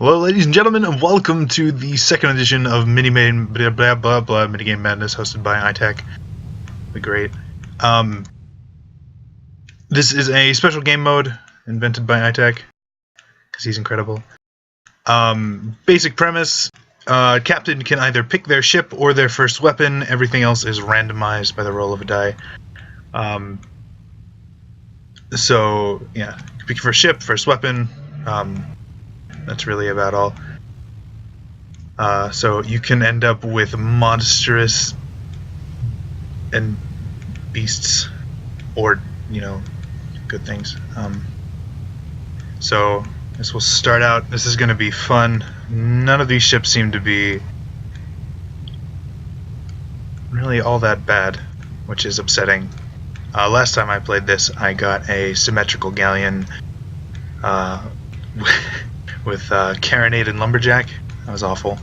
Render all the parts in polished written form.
Hello, ladies and gentlemen, and welcome to the second edition of Minigame Madness, hosted by iTech. The Great. This is a special game mode invented by iTech, because he's incredible. Basic premise, Captain can either pick their ship or their first weapon. Everything else is randomized by the roll of a die. So, yeah, pick your first ship, first weapon. That's really about all. So you can end up with monstrous and beasts, or, good things. So this will start out. This is going to be fun. None of these ships seem to be really all that bad, which is upsetting. Last time I played this, I got a symmetrical galleon with Carronade and Lumberjack. That was awful.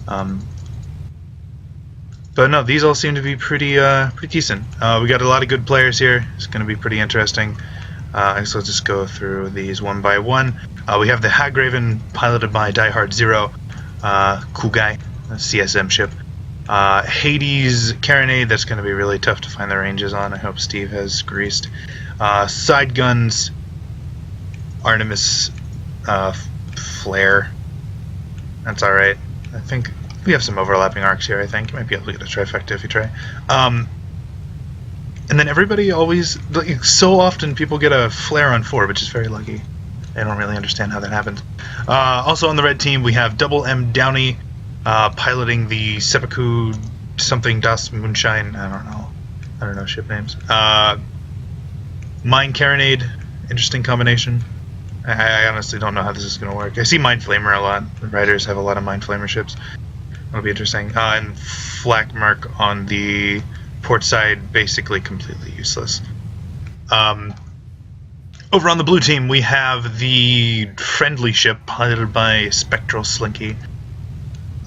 But no, these all seem to be pretty decent. We got a lot of good players here. It's going to be pretty interesting. So let's just go through these one by one. We have the Hagraven, piloted by Die Hard Zero. Cool guy, a CSM ship. Hades Carronade, that's going to be really tough to find the ranges on. I hope Steve has greased. Side guns, Artemis Flare. That's alright. I think we have some overlapping arcs here, I think. You might be able to get a trifecta if you try. And then everybody always, so often people get a flare on 4, which is very lucky. I don't really understand how that happens. Also on the red team, we have Double M Downey piloting the Seppuku something Das Moonshine. I don't know ship names. Mine Carronade, interesting combination. I honestly don't know how this is going to work. I see Mind Flamer a lot. The writers have a lot of Mind Flamer ships. That'll be interesting. And Flak Merc on the port side, basically completely useless. Over on the blue team, we have the friendly ship piloted by Spectral Slinky.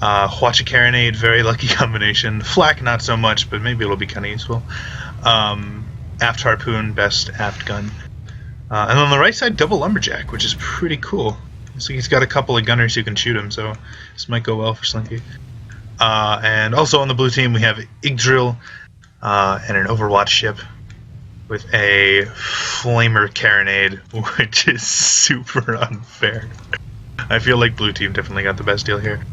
Hwacha Carronade, very lucky combination. Flak, not so much, but maybe it'll be kind of useful. Aft Harpoon, best aft gun. And on the right side, Double Lumberjack, which is pretty cool. So he's got a couple of gunners who can shoot him, so this might go well for Slinky. And also on the blue team, we have Yggdrasil and an Overwatch ship with a Flamer Carronade, which is super unfair. I feel like blue team definitely got the best deal here.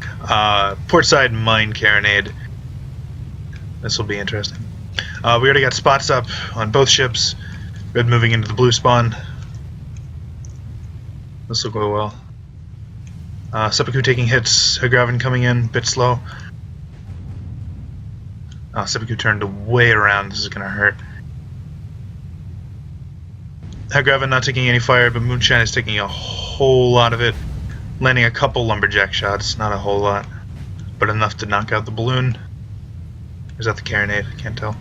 Port side, Mine Carronade. This will be interesting. We already got spots up on both ships. Red moving into the blue spawn. This will go well. Seppuku taking hits. Hagraven coming in, bit slow. Seppuku turned way around. This is going to hurt. Hagraven not taking any fire, but Moonshine is taking a whole lot of it. Landing a couple Lumberjack shots, not a whole lot, but enough to knock out the balloon. Or is that the Carronade? I can't tell.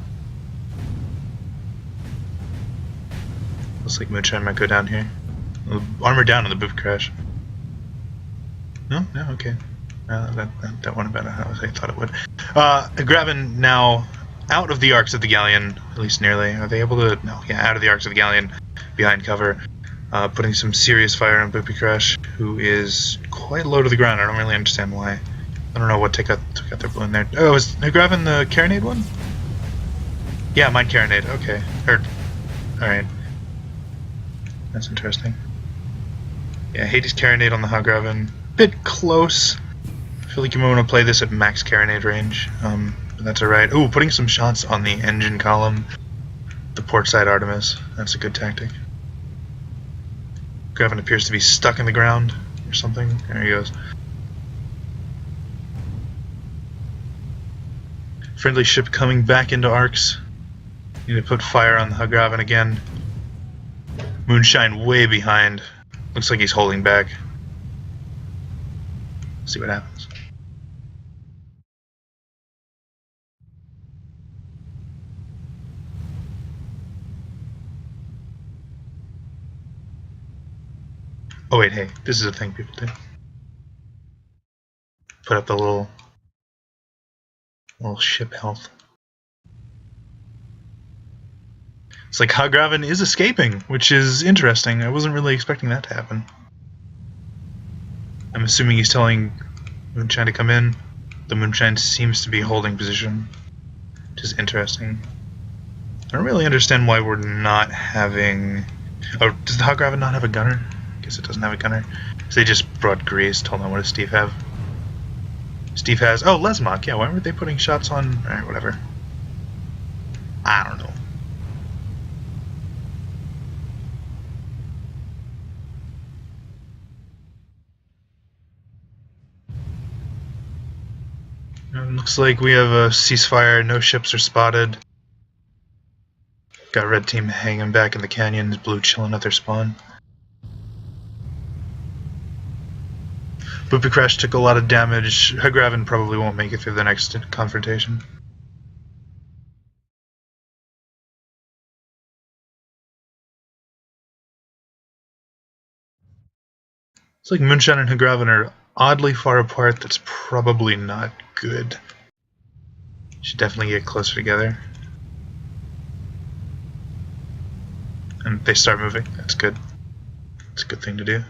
Looks like Moonshine might go down here. Armor down on the boob crash. No, okay. That went about how I thought it would. Hagraven now out of the arcs of the galleon, at least nearly. Are they able to? No, yeah, out of the arcs of the galleon, behind cover, putting some serious fire on Boopy Crash, who is quite low to the ground. I don't really understand why. I don't know what took out their balloon there. Oh, is Hagraven the Carronade one? Yeah, mine Carronade. Okay, heard. All right. That's interesting. Yeah, Hades Carronade on the Hagraven. Bit close. I feel like you might want to play this at max Carronade range. But that's alright. Ooh, putting some shots on the engine column. The port side Artemis. That's a good tactic. Hagraven appears to be stuck in the ground or something. There he goes. Friendly ship coming back into arcs. Need to put fire on the Hagraven again. Moonshine way behind. Looks like he's holding back. See what happens. Oh wait, hey, this is a thing people do. Put up the little ship health. It's like Hagraven is escaping, which is interesting. I wasn't really expecting that to happen. I'm assuming he's telling Moonshine to come in. The Moonshine seems to be holding position, which is interesting. I don't really understand why we're not having... Oh, does the Hagraven not have a gunner? I guess it doesn't have a gunner. So they just brought Grease. Hold on, what does Steve have? Steve has... Oh, Lesmok. Yeah, why weren't they putting shots on... Alright, whatever. I don't know. Looks like we have a ceasefire. No ships are spotted. Got red team hanging back in the canyons, blue chilling at their spawn. Boopy Crash took a lot of damage. Hagraven probably won't make it through the next confrontation. It's like Moonshine and Hagraven are oddly far apart. That's probably not good. Should definitely get closer together. And they start moving. That's good. That's a good thing to do.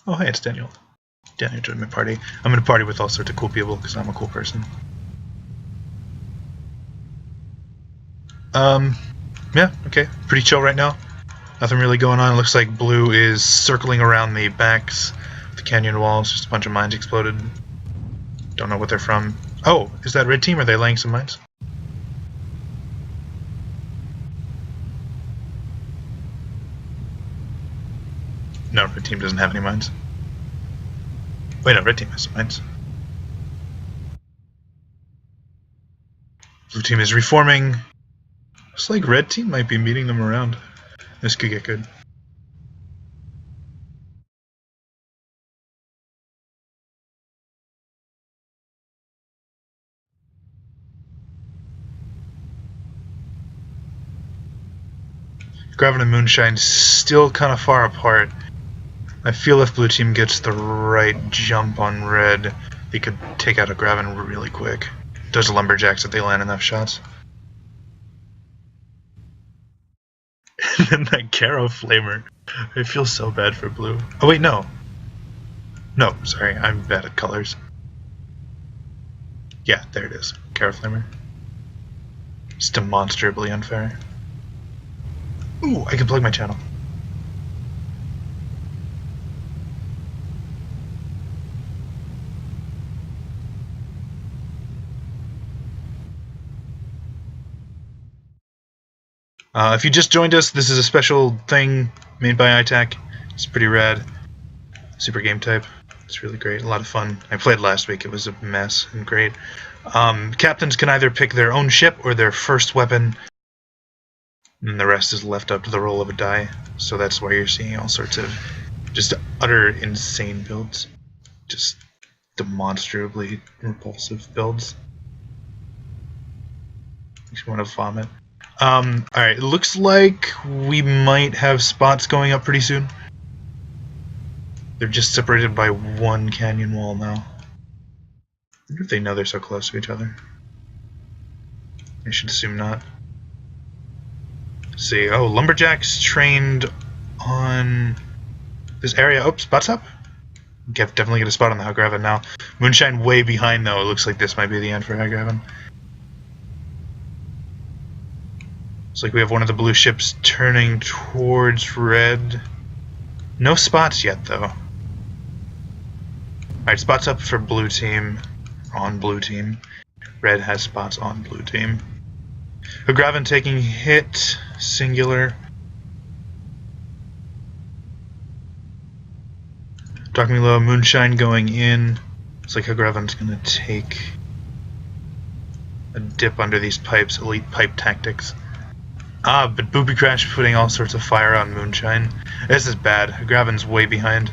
Oh, hey, it's Daniel. Daniel joined my party. I'm going to party with all sorts of cool people because I'm a cool person. Yeah, okay. Pretty chill right now. Nothing really going on. It looks like blue is circling around the backs of the canyon walls. Just a bunch of mines exploded. Don't know what they're from. Oh, is that red team? Are they laying some mines? No, red team doesn't have any mines. Wait, no, red team has some mines. Blue team is reforming. Looks like red team might be meeting them around. This could get good. Graven and Moonshine still kind of far apart. I feel if blue team gets the right jump on red, they could take out a Graven really quick. Those lumberjacks if they land enough shots. And then that Caro Flamer. I feel so bad for blue. Oh wait, no. No, sorry, I'm bad at colors. Yeah, there it is. Caro Flamer. It's demonstrably unfair. Ooh, I can plug my channel. If you just joined us, this is a special thing made by iTac. It's pretty rad. Super game type. It's really great. A lot of fun. I played last week. It was a mess and great. Captains can either pick their own ship or their first weapon, and the rest is left up to the roll of a die. So that's why you're seeing all sorts of just utter insane builds. Just demonstrably repulsive builds. Makes me want to vomit. Alright, it looks like we might have spots going up pretty soon. They're just separated by one canyon wall now. I wonder if they know they're so close to each other. I should assume not. Let's see. Oh, lumberjacks trained on this area. Oh, spots up. Definitely get a spot on the Hagraven now. Moonshine way behind though. It looks like this might be the end for Hagraven. Looks like we have one of the blue ships turning towards red. No spots yet, though. Alright, spots up for blue team. On blue team. Red has spots on blue team. Hagraven taking hit. Singular. Talking low. Moonshine going in. Looks like Hagraven's gonna take a dip under these pipes. Elite pipe tactics. But Booby Crash putting all sorts of fire on Moonshine. This is bad. Graven's way behind.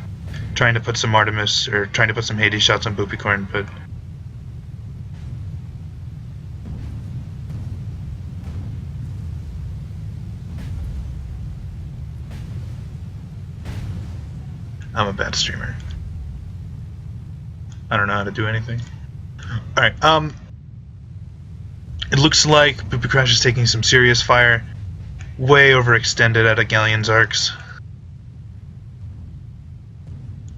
Trying to put some Artemis, or trying to put some Hades shots on Boopicorn, but... I'm a bad streamer. I don't know how to do anything. Alright, it looks like Booby Crash is taking some serious fire. Way overextended out of Galleon's arcs.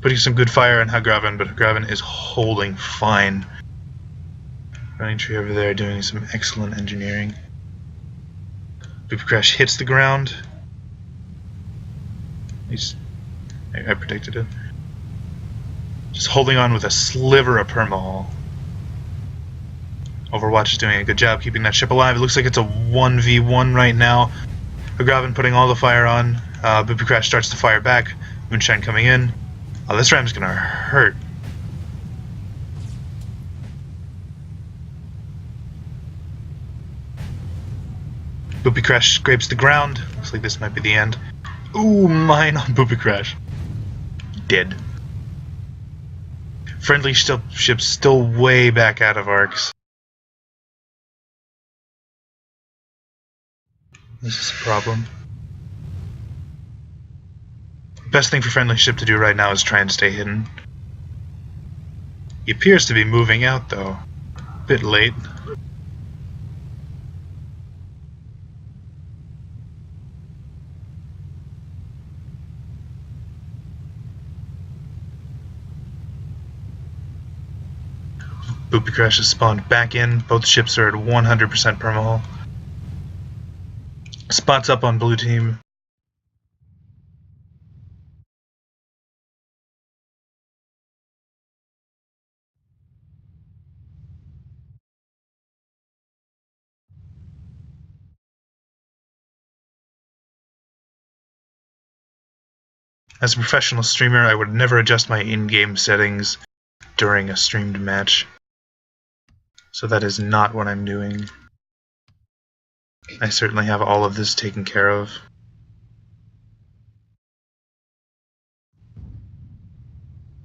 putting some good fire on Hagraven, but Hagraven is holding fine. Running tree over there doing some excellent engineering. Booby Crash hits the ground. I predicted it. Just holding on with a sliver of permahull. Overwatch is doing a good job keeping that ship alive. It looks like it's a 1v1 right now. Hagraven putting all the fire on. Booby Crash starts to fire back. Moonshine coming in. Oh, this ram's gonna hurt. Booby Crash scrapes the ground. Looks like this might be the end. Ooh, mine on Booby Crash. Dead. Friendly ship's still way back out of arcs. This is a problem. Best thing for friendly ship to do right now is try and stay hidden. He appears to be moving out though. Bit late. Booby Crash has spawned back in. Both ships are at 100% permahull. Spots up on blue team. As a professional streamer, I would never adjust my in-game settings during a streamed match. So that is not what I'm doing. I certainly have all of this taken care of.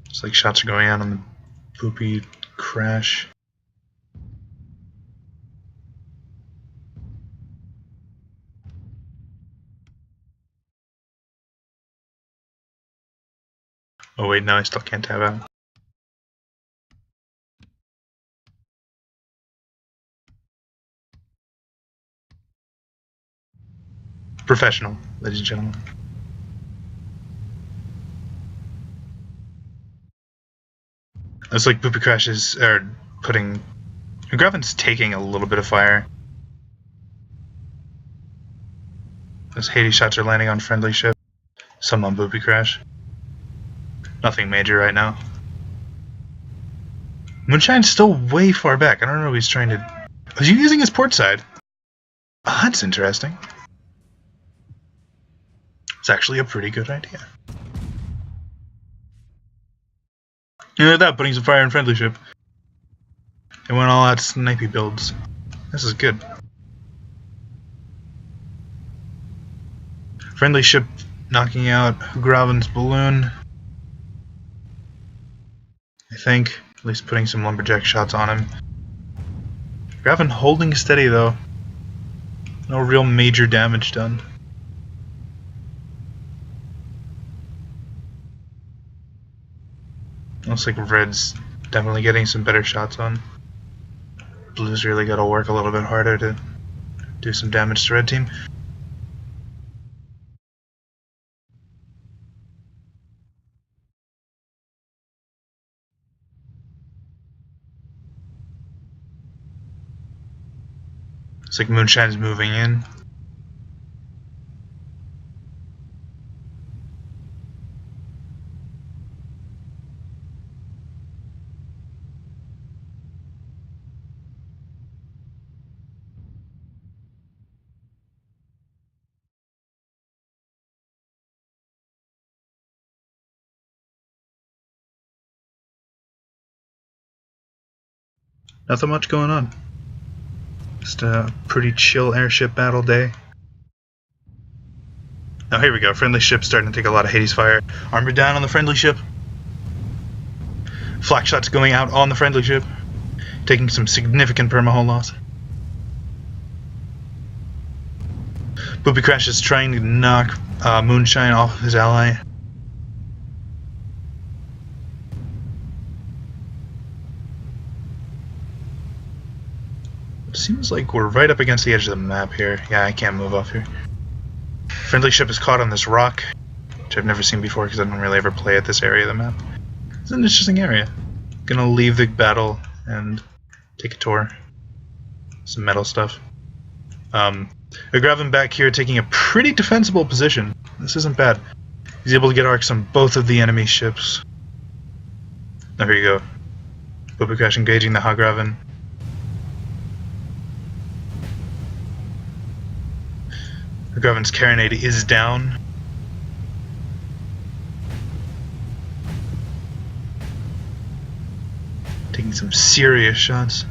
It's like shots are going out on the Booby Crash. Oh wait, no, I still can't tab out. Professional, ladies and gentlemen. It's like Booby Crash is putting. Hagraven's taking a little bit of fire. Those Hades shots are landing on friendly ship. Some on Booby Crash. Nothing major right now. Moonshine's still way far back. I don't know if he's trying to. Is he using his port side? Oh, that's interesting. It's actually a pretty good idea. And look at that, putting some fire in friendly ship. They went all out snipey builds. This is good. Friendly ship knocking out Hagraven's balloon. I think. At least putting some lumberjack shots on him. Hagraven holding steady though. No real major damage done. Looks like Red's definitely getting some better shots on. Blue's really got to work a little bit harder to do some damage to Red team. Looks like Moonshine's moving in. Nothing much going on. Just a pretty chill airship battle day. Oh, here we go. Friendly ship starting to take a lot of Hades fire. Armor down on the friendly ship. Flak shots going out on the friendly ship. Taking some significant permahull loss. Booby Crash is trying to knock Moonshine off of his ally. Seems like we're right up against the edge of the map here. Yeah, I can't move off here. Friendly ship is caught on this rock, which I've never seen before because I don't really ever play at this area of the map. It's an interesting area. Gonna leave the battle and take a tour. Some metal stuff. Agravan back here taking a pretty defensible position. This isn't bad. He's able to get arcs on both of the enemy ships. Oh, here you go. Bobocrash engaging the Hagraven. Agraven's carronade is down. Taking some serious shots.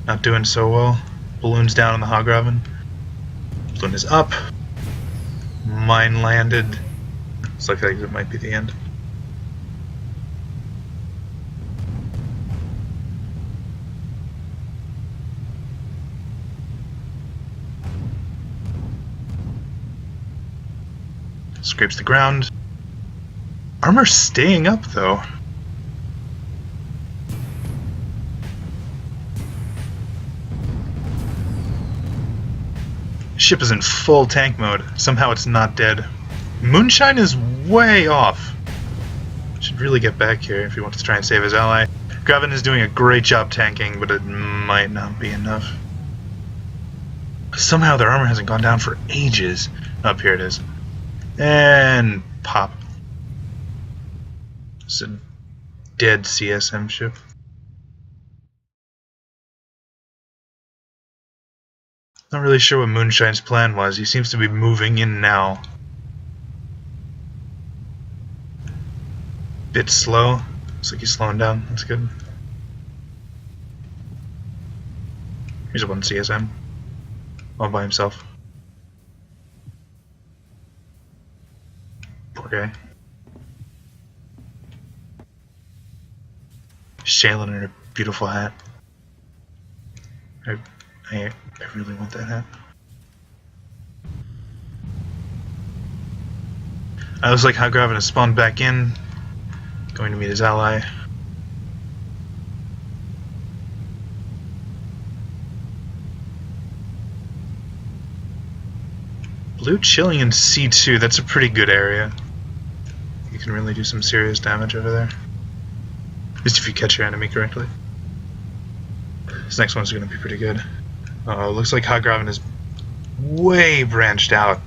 Not doing so well. Balloon's down on the Hagraven. Balloon is up. Mine landed. Looks like it might be the end. Scrapes the ground. Armor staying up though. Ship is in full tank mode. Somehow it's not dead. Moonshine is way off. Should really get back here if he wants to try and save his ally. Graven is doing a great job tanking, but it might not be enough. Somehow their armor hasn't gone down for ages. Up here it is. And pop. It's a dead CSM ship. Not really sure what Moonshine's plan was. He seems to be moving in now. Bit slow. Looks like he's slowing down. That's good. Here's one CSM. All by himself. Poor guy. Shaylin in her beautiful hat. I really want that hat. I was like Hagraven has spawned back in, going to meet his ally. Blue chilling in C2, that's a pretty good area. You can really do some serious damage over there. At least if you catch your enemy correctly. This next one's going to be pretty good. Looks like Hagraven is way branched out.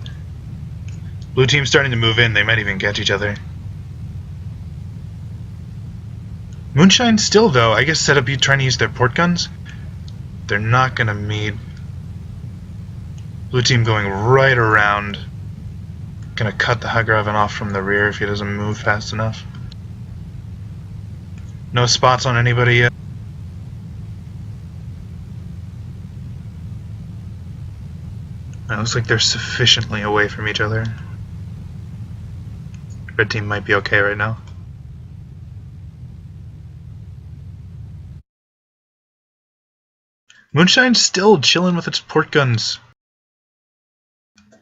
Blue team's starting to move in, they might even catch each other. Moonshine still though, I guess set up trying to use their port guns. They're not gonna meet. Blue team going right around. Gonna cut the Hagraven off from the rear if he doesn't move fast enough. No spots on anybody yet. It looks like they're sufficiently away from each other. Red team might be okay right now. Moonshine's still chilling with its port guns.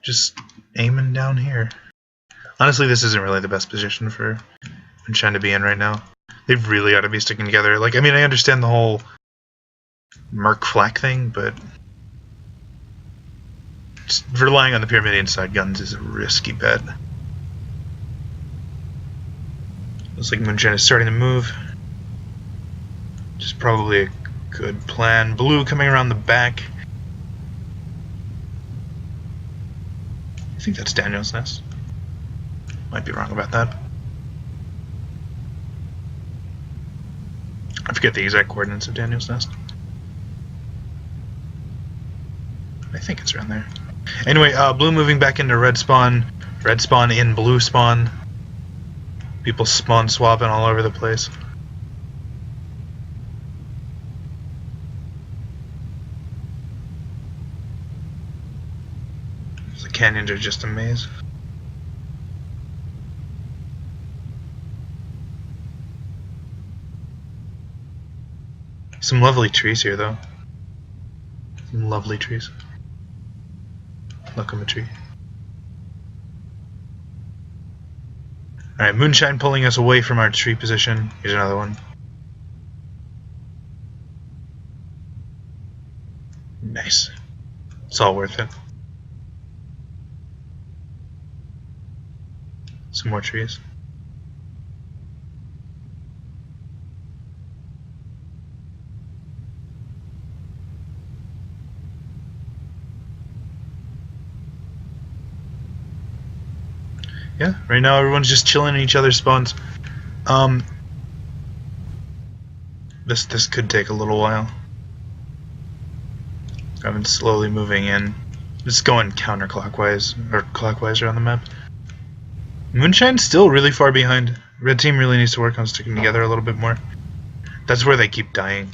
Just aiming down here. Honestly, this isn't really the best position for Moonshine to be in right now. They really ought to be sticking together. Like, I mean, I understand the whole Merc flak thing, but just relying on the Pyramidian side guns is a risky bet. Looks like Moonshine is starting to move. Which is probably a good plan. Blue coming around the back. I think that's Daniel's Nest. Might be wrong about that. I forget the exact coordinates of Daniel's Nest. I think it's around there. Anyway, blue moving back into red spawn in blue spawn. People spawn swapping all over the place. The canyons are just a maze. Some lovely trees here, though. Some lovely trees. Look, I'm a tree. Alright, Moonshine pulling us away from our tree position. Here's another one. Nice. It's all worth it. Some more trees. Yeah, right now everyone's just chilling in each other's spawns. This could take a little while. I've been slowly moving in. It's going counterclockwise, or clockwise around the map. Moonshine's still really far behind. Red team really needs to work on sticking together a little bit more. That's where they keep dying.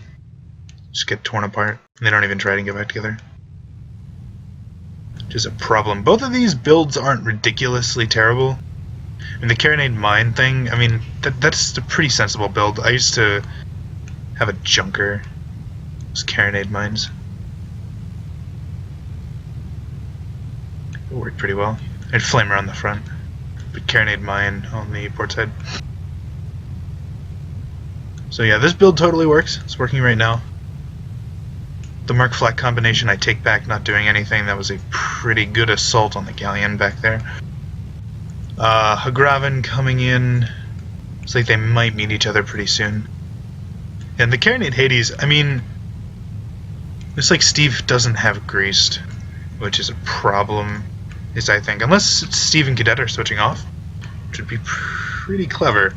Just get torn apart. And they don't even try to get back together. Which is a problem. Both of these builds aren't ridiculously terrible. And the Carronade Mine thing, I mean, that's a pretty sensible build. I used to have a junker. Those Carronade Mines. It worked pretty well. I'd Flamer on the front. But Carronade Mine on the port side. So yeah, this build totally works. It's working right now. The Mark Flak combination I take back, not doing anything. That was a pretty good assault on the Galleon back there. Hagraven coming in. Looks like they might meet each other pretty soon. And the Carronade Hades, I mean, looks like Steve doesn't have Greased, which is a problem, I think. Unless Steve and Cadet are switching off, which would be pretty clever.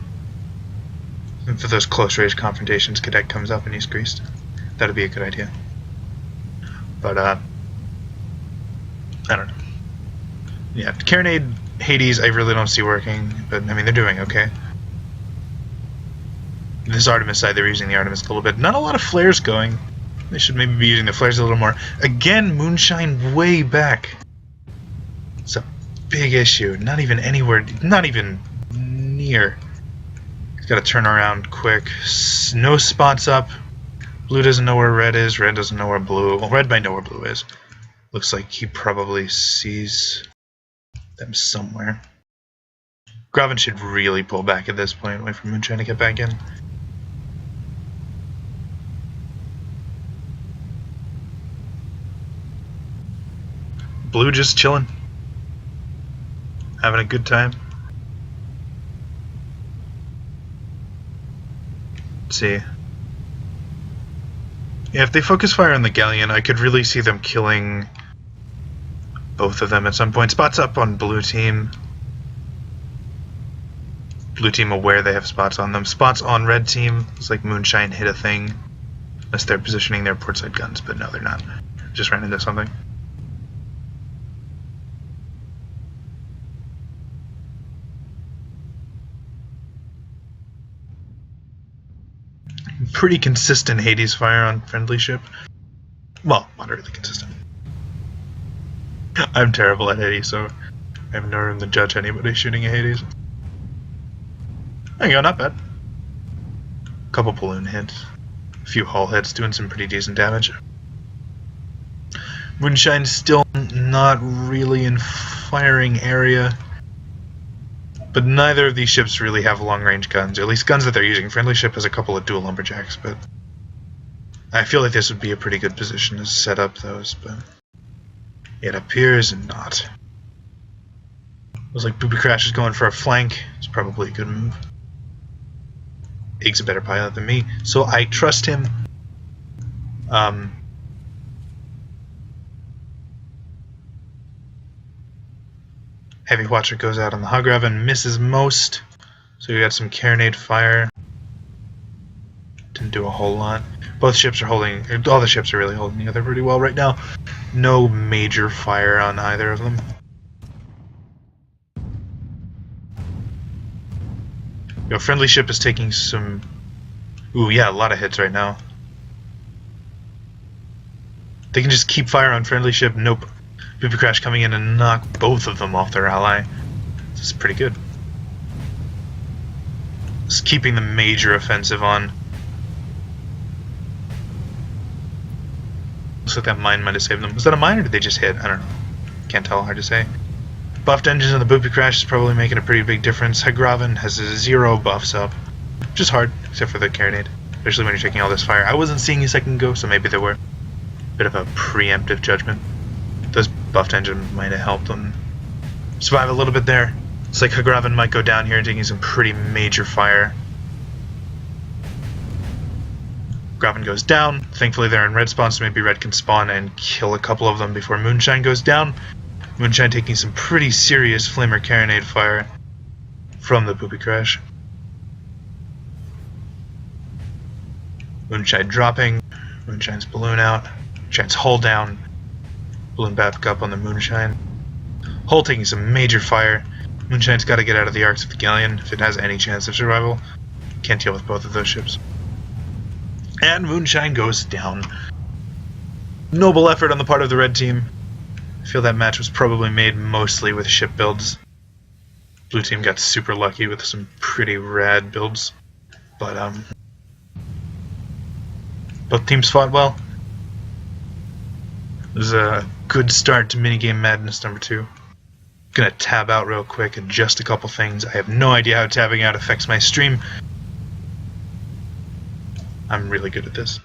And for those close range confrontations, Cadet comes up and he's Greased. That would be a good idea. But, I don't know. Yeah, Carronade Hades I really don't see working, but, I mean, they're doing okay. This Artemis side, they're using the Artemis a little bit. Not a lot of flares going. They should maybe be using the flares a little more. Again, Moonshine way back. It's a big issue. Not even anywhere, not even near. He's got to turn around quick. No spots up. Blue doesn't know where red is. Red doesn't know where blue. Well, red might know where blue is. Looks like he probably sees them somewhere. Graven should really pull back at this point, wait for Moonshine to get back in. Blue just chilling. Having a good time. Let's see. Yeah, if they focus fire on the Galleon, I could really see them killing both of them at some point. Spots up on blue team. Blue team aware they have spots on them. Spots on red team. It's like Moonshine hit a thing. Unless they're positioning their portside guns, but no, they're not. Just ran into something. Pretty consistent Hades fire on friendly ship. Well, moderately consistent. I'm terrible at Hades, so I have no room to judge anybody shooting a Hades. There you go, not bad. Couple balloon hits. A few hull hits, doing some pretty decent damage. Moonshine's still not really in firing area. But neither of these ships really have long-range guns, or at least guns that they're using. Friendly ship has a couple of dual lumberjacks, but I feel like this would be a pretty good position to set up those, but it appears not. Looks like Booby Crash is going for a flank. It's probably a good move. Ig's a better pilot than me, so I trust him. Heavy Watcher goes out on the Hagraven, misses most. So we got some Carronade fire. Didn't do a whole lot. Both ships are holding, all the ships are really holding together pretty well right now. No major fire on either of them. Your friendly ship is taking some, ooh yeah, a lot of hits right now. They can just keep fire on friendly ship, nope. Booby Crash coming in and knock both of them off their ally. This is pretty good. Just keeping the major offensive on. Looks like that mine might have saved them. Was that a mine or did they just hit? I don't know. Can't tell, hard to say. Buffed engines on the Booby Crash is probably making a pretty big difference. Hagraven has 0 buffs up. Which is hard, except for the Carronade. Especially when you're taking all this fire. I wasn't seeing a second go, so maybe there were. Bit of a preemptive judgment. Those buffed engines might have helped them survive a little bit there. It's like Hagraven might go down here and taking some pretty major fire. Graven goes down. Thankfully they're in red spawn, so maybe red can spawn and kill a couple of them before Moonshine goes down. Moonshine taking some pretty serious Flamer Carronade fire from the Poopy Crash. Moonshine dropping, Moonshine's balloon out, Moonshine's hull down, balloon back up on the Moonshine. Hull taking some major fire. Moonshine's got to get out of the arcs of the Galleon if it has any chance of survival. Can't deal with both of those ships. And Moonshine goes down. Noble effort on the part of the red team. I feel that match was probably made mostly with ship builds. Blue team got super lucky with some pretty rad builds. But, both teams fought well. It was a good start to Minigame Madness number 2. Gonna tab out real quick, adjust a couple things. I have no idea how tabbing out affects my stream. I'm really good at this.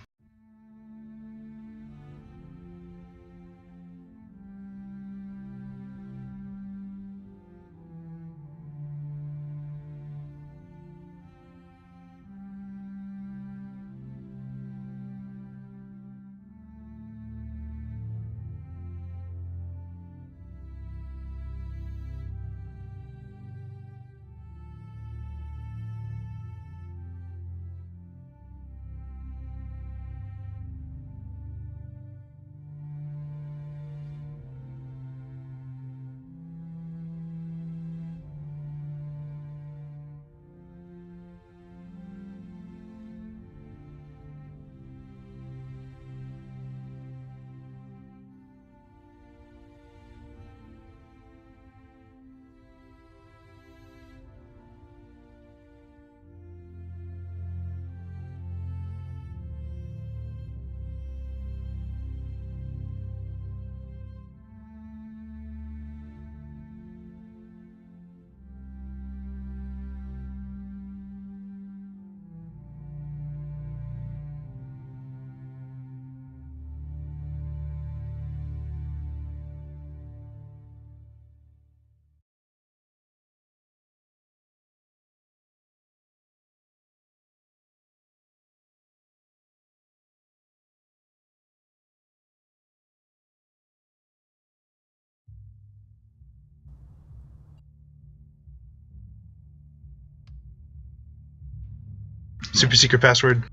Super secret password.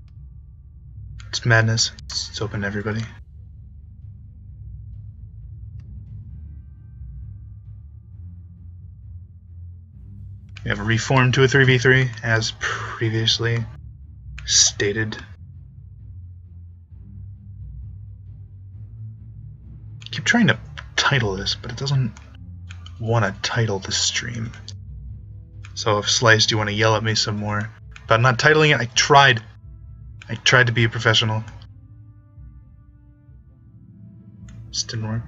It's madness. It's open to everybody. We have a reform to a 3v3 as previously stated. I keep trying to title this, but it doesn't want to title the stream. So if Slice, do you want to yell at me some more about not titling it? I tried to be a professional. Just didn't work.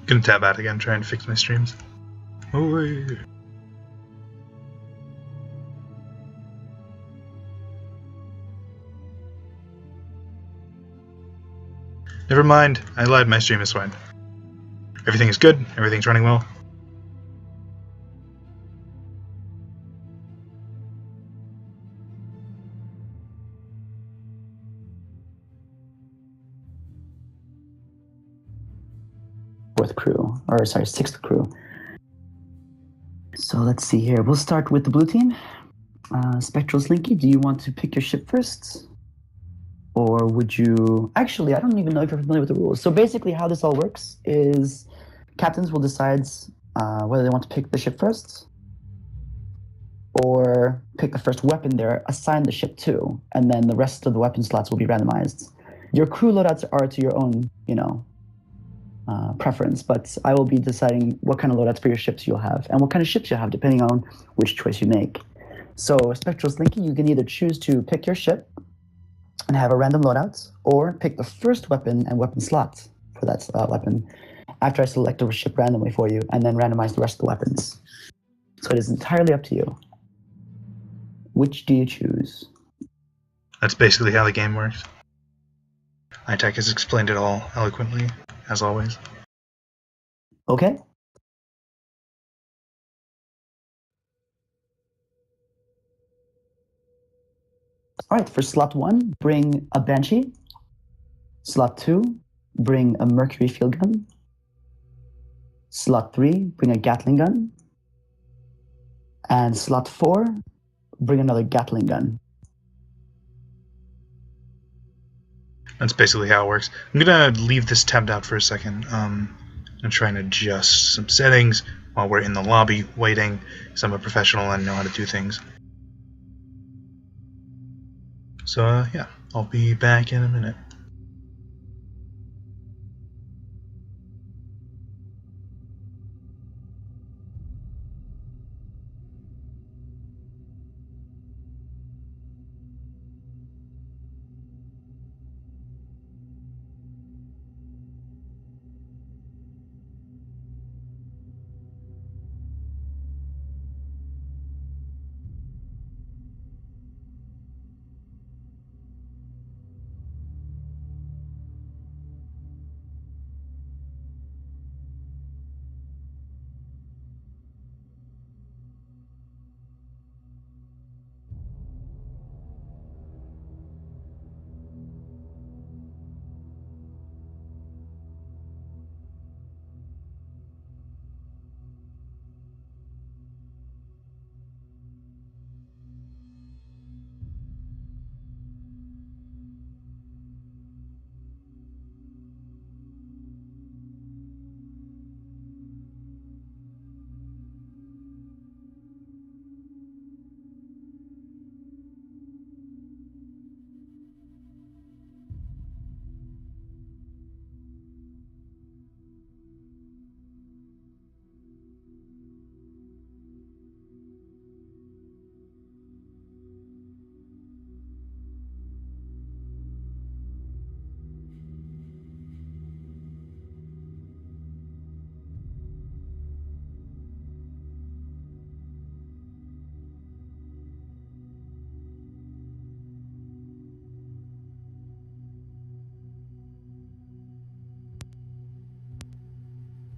Gonna tab out again, trying to fix my streams. Oh, wait. Never mind, I lied, my stream is fine. Everything is good, everything's running well. Crew, or sorry, 6th crew. So let's see here. We'll start with the blue team. Spectral Slinky, do you want to pick your ship first? Or would you... Actually, I don't even know if you're familiar with the rules. So basically how this all works is captains will decide whether they want to pick the ship first or pick the first weapon they're assigned the ship to, and then the rest of the weapon slots will be randomized. Your crew loadouts are to your own, preference, but I will be deciding what kind of loadouts for your ships you'll have and what kind of ships you'll have depending on which choice you make. So Spectral Slinky, you can either choose to pick your ship and have a random loadout, or pick the first weapon and weapon slot for that weapon after I select a ship randomly for you and then randomize the rest of the weapons. So it is entirely up to you. Which do you choose? That's basically how the game works. iTech has explained it all eloquently, as always. Okay. All right, for slot 1, bring a Banshee. Slot 2, bring a Mercury field gun. Slot 3, bring a Gatling gun. And slot 4, bring another Gatling gun. That's basically how it works. I'm gonna leave this tabbed out for a second. I'm trying to adjust some settings while we're in the lobby waiting, because I'm a professional and know how to do things. So yeah, I'll be back in a minute.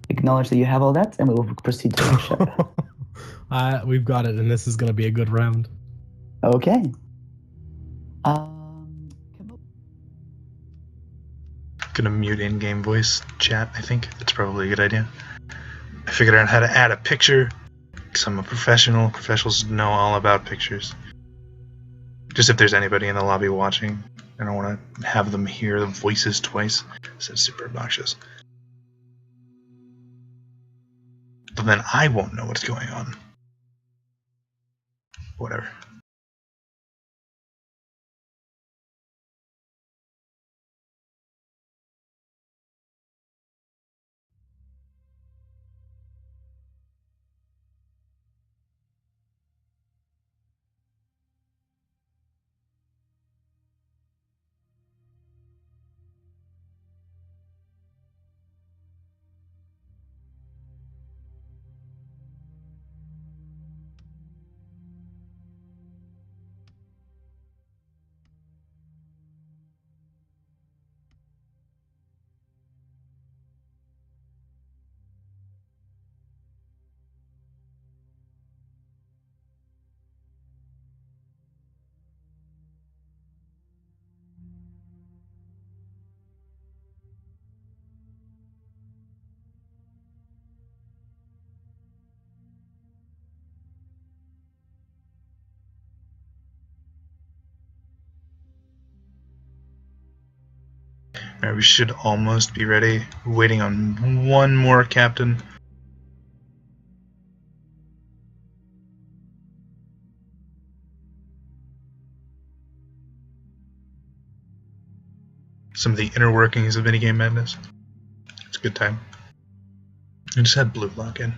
Acknowledge that you have all that, and we will proceed to the ship. We've got it, and this is going to be a good round. Okay. Gonna mute in-game voice chat, I think. That's probably a good idea. I figured out how to add a picture, because I'm a professional. Professionals know all about pictures. Just if there's anybody in the lobby watching, I don't want to have them hear the voices twice. So it's super obnoxious. But then I won't know what's going on. Whatever. Alright, we should almost be ready. Waiting on one more captain. Some of the inner workings of minigame madness. It's a good time. I just had blue lock in.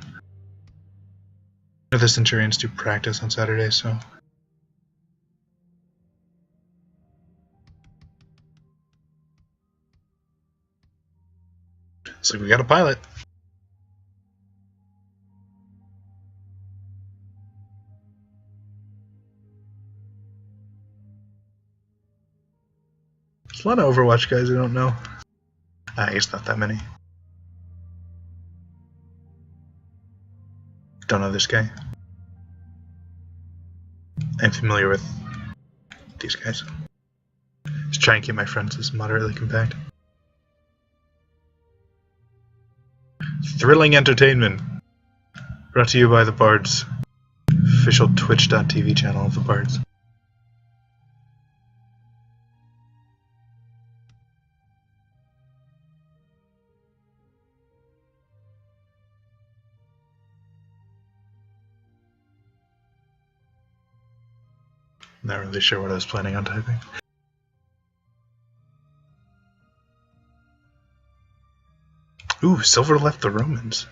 The Centurions do practice on Saturday, so. Looks like we got a pilot. a lot of Overwatch guys I don't know. I guess not that many. Don't know this guy. I'm familiar with these guys. Just trying to keep my friends as moderately compact. Thrilling entertainment. Brought to you by the Bards. Official Twitch.tv channel of the Bards. Not really sure what I was planning on typing. Ooh, Silver left the Romans.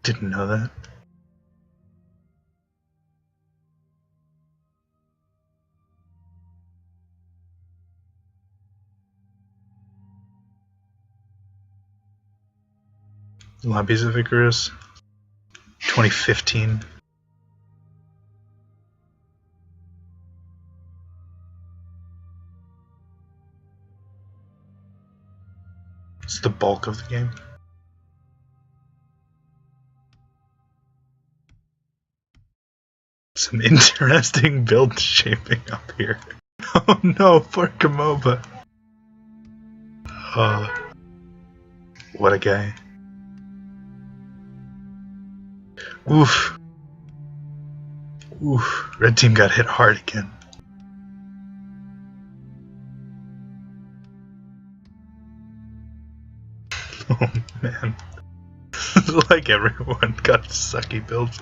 Didn't know that. Lobbies of Icarus. 2015. It's the bulk of the game. Some interesting build shaping up here. Oh no, poor Kamoba. Oh, what a guy. Oof. Oof. Red team got hit hard again. Oh man. Like everyone got sucky builds.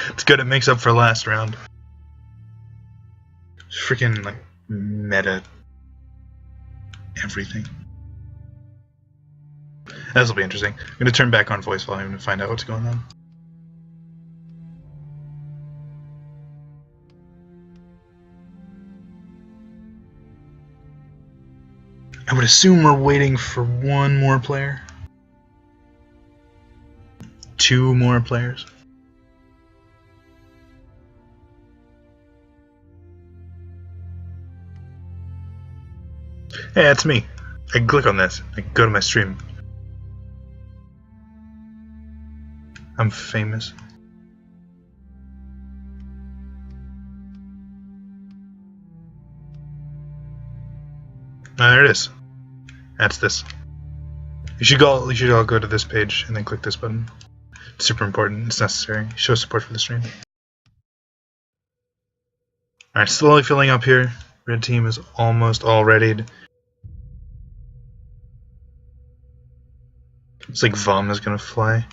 It's good, it makes up for last round. Freaking like meta everything. This'll be interesting. I'm gonna turn back on voice volume to find out what's going on. I would assume we're waiting for one more player. 2 more players. Hey, that's me. I can click on this. I can go to my stream. I'm famous. Ah, there it is. That's this. You should all go to this page and then click this button. It's super important. It's necessary. Show support for the stream. Alright, slowly filling up here. Red team is almost all readied. It's like Vom is gonna fly.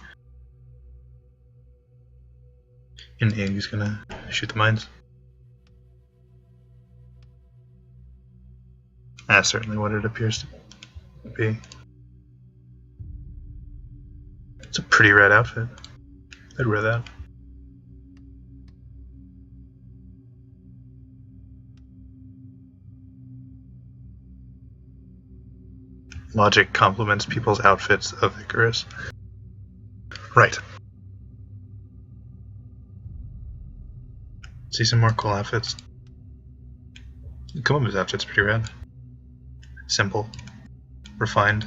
And Ig's gonna shoot the mines. That's certainly what it appears to be. It's a pretty red outfit. I'd wear that. Logic complements people's outfits of Icarus. Right. See some more cool outfits. Kamoba's outfit's pretty rad. Simple. Refined.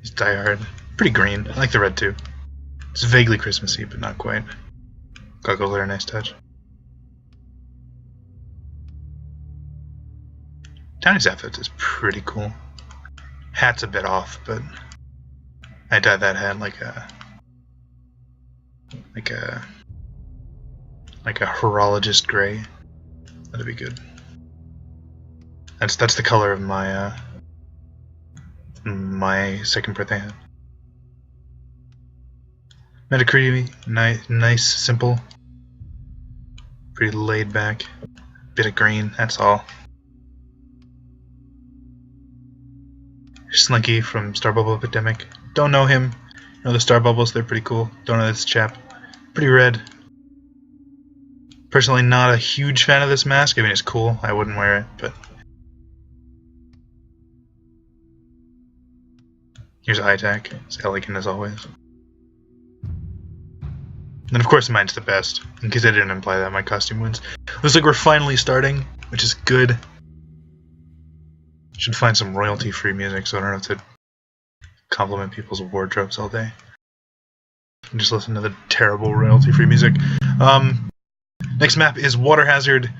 He's diehard. Pretty green. I like the red too. It's vaguely Christmassy, but not quite. Goggles are a nice touch. Downey's outfit is pretty cool. Hat's a bit off, but I dyed that hat like a horologist gray. That'd be good. That's the color of my my second birthday hat. Metacreamy, nice, simple, pretty laid back. Bit of green. That's all. Slinky from Star Bubble Epidemic. Don't know him. Know the Star Bubbles, they're pretty cool. Don't know this chap. Pretty red. Personally not a huge fan of this mask. I mean, it's cool. I wouldn't wear it, but... Here's ITAC. It's elegant as always. And of course mine's the best, in case I didn't imply that my costume wins. Looks like we're finally starting, which is good. Should find some royalty-free music so I don't have to compliment people's wardrobes all day. And just listen to the terrible royalty-free music. Next map is Water Hazard.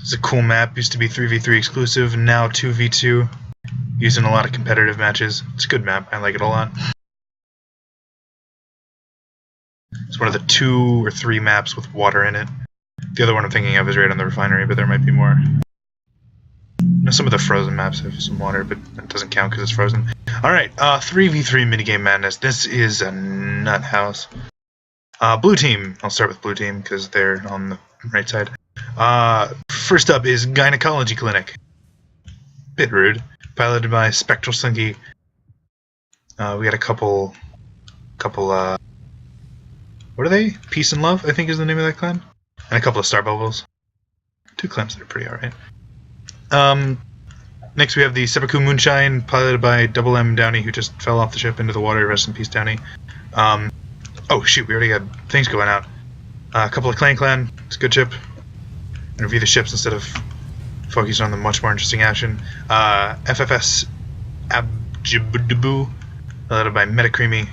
It's a cool map. Used to be 3v3 exclusive, now 2v2. Used in a lot of competitive matches. It's a good map. I like it a lot. It's one of the 2 or 3 maps with water in it. The other one I'm thinking of is right on the refinery, but there might be more. Some of the frozen maps have some water, but that doesn't count because it's frozen. Alright, 3v3 minigame madness. This is a nut house. Blue team. I'll start with blue team because they're on the right side. First up is Gynecology Clinic. Bit rude. Piloted by Spectral Slinky. We got a couple, what are they? Peace and Love, I think is the name of that clan. And a couple of Star Bubbles. 2 clans that are pretty alright. Next we have the Seppuku Moonshine, piloted by Double M Downey, who just fell off the ship into the water. Rest in peace, Downey. Oh shoot, we already got things going out. A couple of Clan. It's a good ship. Review the ships instead of focusing on the much more interesting action. FFS Abjibudubu, piloted by Metacreamy.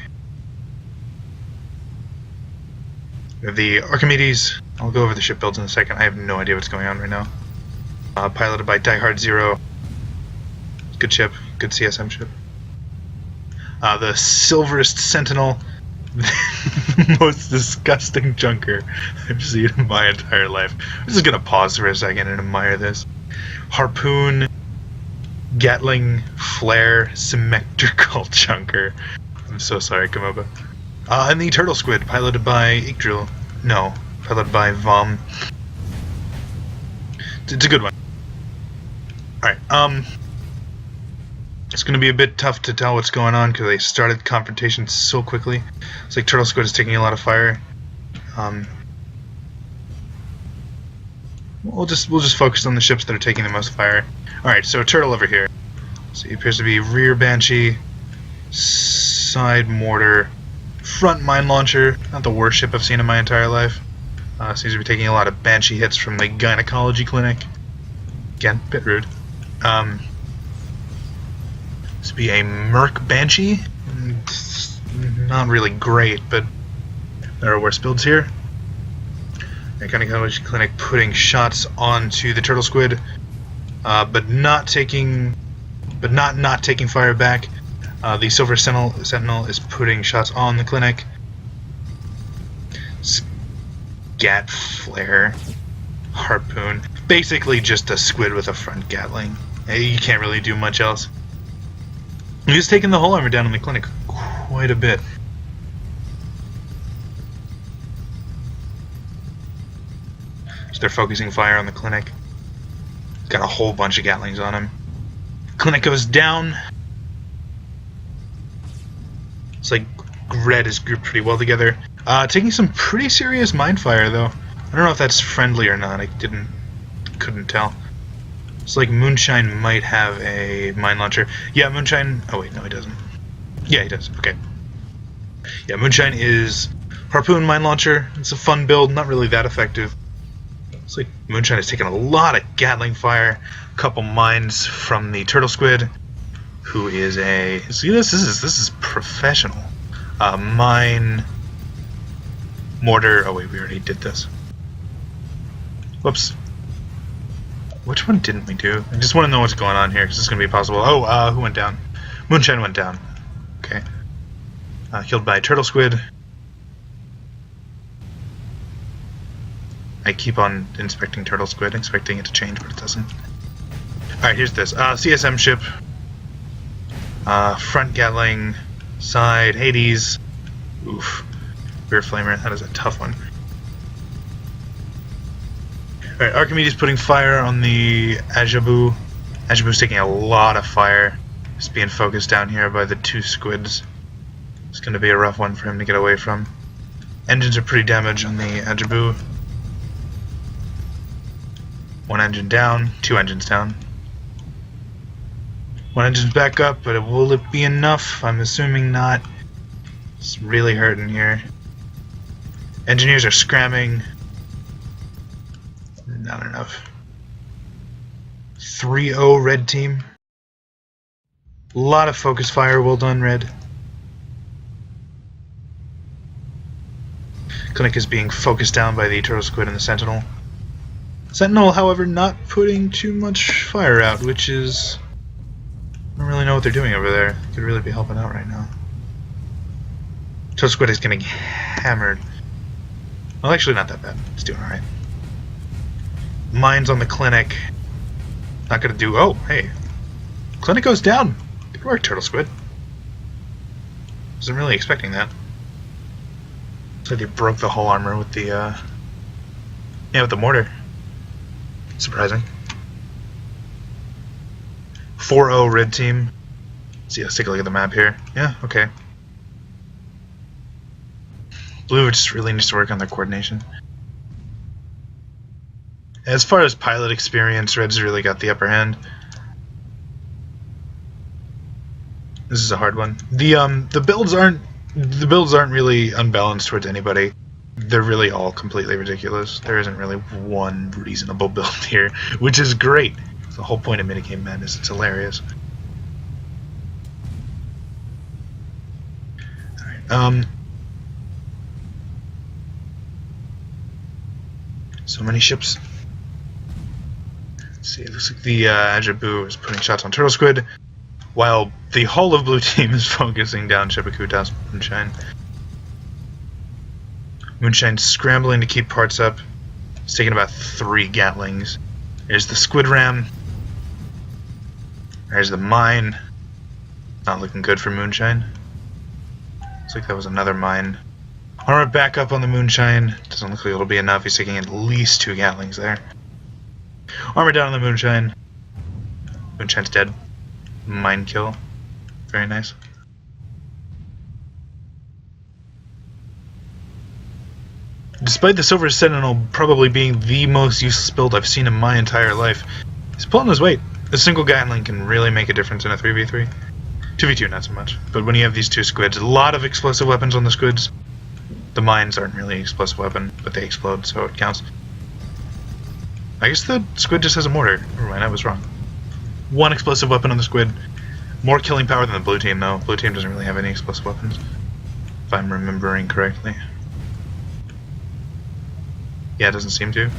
We have the Archimedes. I'll go over the ship builds in a second. I have no idea what's going on right now. Piloted by Die Hard Zero. Good ship. Good CSM ship. The Silverest Sentinel. The most disgusting junker I've seen in my entire life. I'm just gonna pause for a second and admire this. Harpoon, Gatling, Flare, Symmetrical Junker. I'm so sorry, Komoba. And the Turtle Squid, piloted by Yggdrasil. No, piloted by Vom. It's a good one. Alright, it's going to be a bit tough to tell what's going on because they started confrontation so quickly. It's like Turtle Squid is taking a lot of fire. We'll just focus on the ships that are taking the most fire. Alright, so Turtle over here. So he appears to be rear Banshee, side mortar, front mine launcher. Not the worst ship I've seen in my entire life. Seems to be taking a lot of Banshee hits from the Gynecology Clinic. Again, bit rude. This would be a Merc Banshee. Not really great, but there are worse builds here. The Gynecology Clinic putting shots onto the Turtle Squid, but not taking fire back. The Silver Sentinel is putting shots on the Clinic. Gat Flare, Harpoon. Basically just a squid with a front Gatling. You can't really do much else. He's taking the hull armor down on the Clinic quite a bit. So they're focusing fire on the Clinic. Got a whole bunch of Gatlings on him. Clinic goes down. It's like red is grouped pretty well together. Taking some pretty serious mine fire though. I don't know if that's friendly or not. I couldn't tell. It's like Moonshine might have a mine launcher. Yeah, Moonshine. Oh wait, no, he doesn't. Yeah, he does. Okay. Yeah, Moonshine is Harpoon mine launcher. It's a fun build, not really that effective. It's like Moonshine has taken a lot of Gatling fire. A couple mines from the Turtle Squid, who is a this is professional. Mine mortar. Oh wait, we already did this. Whoops. Which one didn't we do? I just want to know what's going on here, because it's going to be possible. Oh, who went down? Moonshine went down. Okay. Killed by Turtle Squid. I keep on inspecting Turtle Squid, expecting it to change, but it doesn't. Alright, here's this. CSM ship. Front Gatling. Side Hades. Oof. Rear Flamer. That is a tough one. Alright, Archimedes putting fire on the Ajabu. Ajabu's taking a lot of fire. He's being focused down here by the 2 squids. It's going to be a rough one for him to get away from. Engines are pretty damaged on the Ajabu. 1 engine down, 2 engines down. 1 engine's back up, but will it be enough? I'm assuming not. It's really hurting here. Engineers are scramming. Not enough. 3-0 red team. A lot of focus fire, well done, red. Clinic is being focused down by the turtle squid and the sentinel. Sentinel, however, not putting too much fire out, which is... I don't really know what they're doing over there. Could really be helping out right now. Turtle squid is getting hammered. Well, actually not that bad. It's doing alright. Mines on the clinic. Not gonna do... Oh, hey. Clinic goes down. Good work, turtle squid. Wasn't really expecting that. So they broke the hull armor with the, yeah, with the mortar. Surprising. 4-0 red team. See, let's take a look at the map here. Yeah, okay. Blue just really needs to work on their coordination. As far as pilot experience, red's really got the upper hand. This is a hard one. The builds aren't really unbalanced towards anybody. They're really all completely ridiculous. There isn't really one reasonable build here, which is great. It's the whole point of Minigame Madness. It's hilarious. Alright, so many ships. Let's see, it looks like the Ajabu is putting shots on Turtle Squid, while the hull of blue team is focusing down Shibakutas Moonshine. Moonshine's scrambling to keep parts up. It's taking about 3 Gatlings. There's the Squid Ram. There's the mine. Not looking good for Moonshine. Looks like that was another mine. Armor back up on the Moonshine. Doesn't look like it'll be enough. He's taking at least 2 Gatlings there. Armor down on the Moonshine. Moonshine's dead. Mine kill. Very nice. Despite the Silver Sentinel probably being the most useless build I've seen in my entire life, he's pulling his weight. A single Gatling can really make a difference in a 3v3. 2v2 not so much, but when you have these 2 squids, a lot of explosive weapons on the squids. The mines aren't really an explosive weapon, but they explode, so it counts. I guess the squid just has a mortar. Never mind, I was wrong. 1 explosive weapon on the squid. More killing power than the blue team, though. Blue team doesn't really have any explosive weapons, if I'm remembering correctly. Yeah, it doesn't seem to.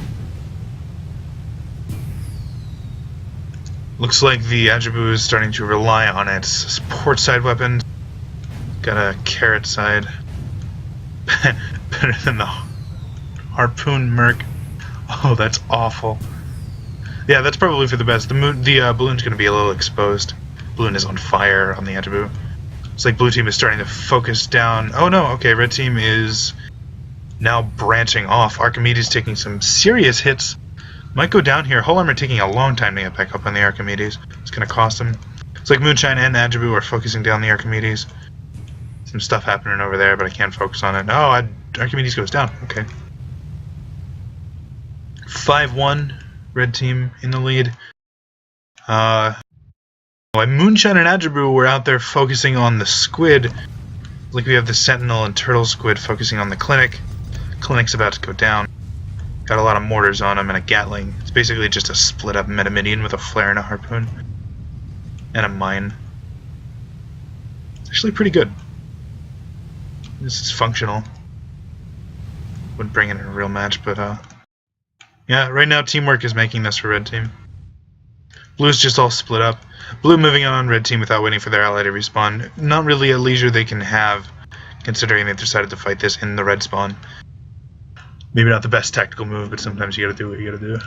Looks like the Ajabu is starting to rely on its port side weapons. Got a carrot side. Better than the harpoon merc. Oh, that's awful. Yeah, that's probably for the best. The balloon's going to be a little exposed. Balloon is on fire on the Ajabu. It's like blue team is starting to focus down. Oh no, okay, red team is now branching off. Archimedes taking some serious hits. Might go down here. Hull armor taking a long time to get back up on the Archimedes. It's going to cost him. It's like Moonshine and Ajabu are focusing down the Archimedes. Some stuff happening over there, but I can't focus on it. Oh, Archimedes goes down. Okay. 5-1. Red team in the lead. Moonshine and Ajabu were out there focusing on the squid. Like we have the Sentinel and Turtle Squid focusing on the Clinic. Clinic's about to go down. Got a lot of mortars on him and a Gatling. It's basically just a split up Metamidian with a flare and a harpoon. And a mine. It's actually pretty good. This is functional. Wouldn't bring it in a real match, but yeah, right now teamwork is making this for red team. Blue's just all split up. Blue moving on red team without waiting for their ally to respawn. Not really a leisure they can have, considering they've decided to fight this in the red spawn. Maybe not the best tactical move, but sometimes you gotta do what you gotta do.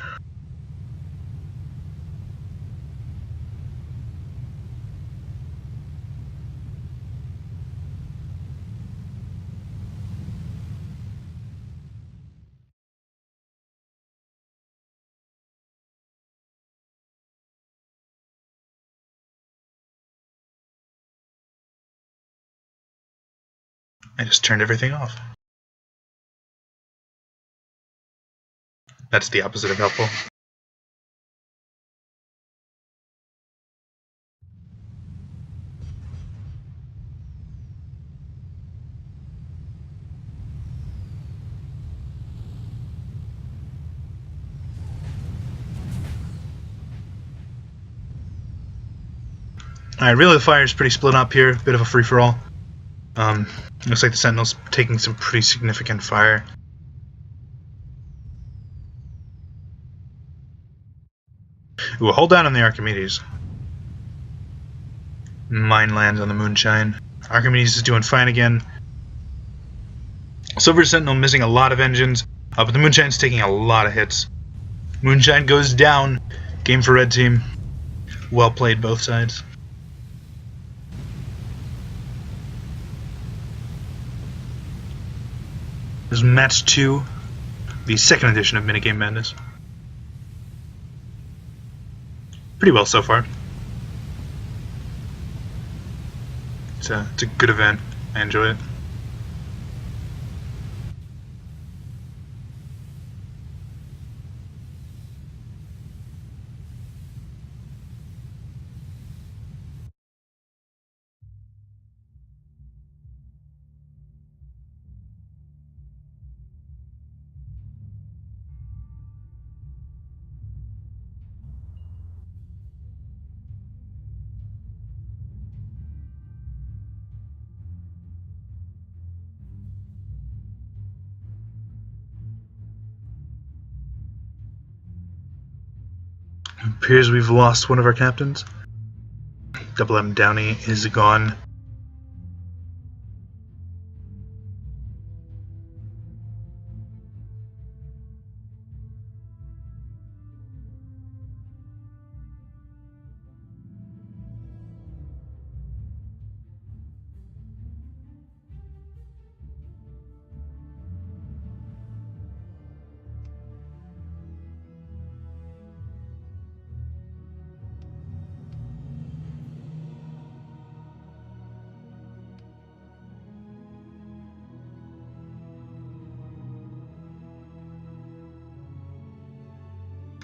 I just turned everything off. That's the opposite of helpful. Alright, really the fire is pretty split up here. Bit of a free-for-all. Looks like the Sentinel's taking some pretty significant fire. Ooh, hold down on the Archimedes. Mine lands on the Moonshine. Archimedes is doing fine again. Silver Sentinel missing a lot of engines, but the Moonshine's taking a lot of hits. Moonshine goes down. Game for red team. Well played both sides. This is match 2, the second edition of Minigame Madness. Pretty well so far. It's a good event. I enjoy it. It appears we've lost one of our captains. Double M Downey is gone.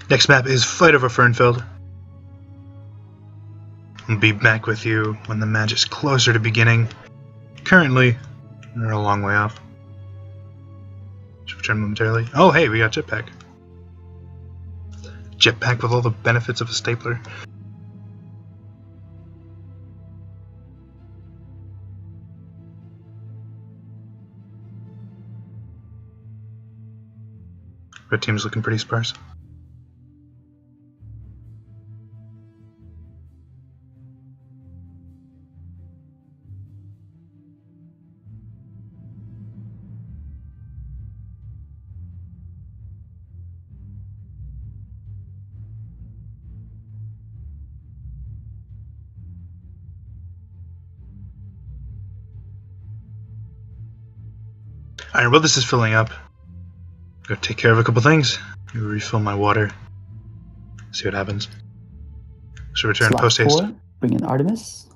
Next map is Fight Over Fernfeld. I'll be back with you when the match is closer to beginning. Currently, we're a long way off. Should return momentarily. Oh hey, we got Jetpack. Jetpack with all the benefits of a stapler. Red team's looking pretty sparse. Alright, well this is filling up. Go take care of a couple things. Refill my water. See what happens. So return Slot post haste. 4, bring in Artemis.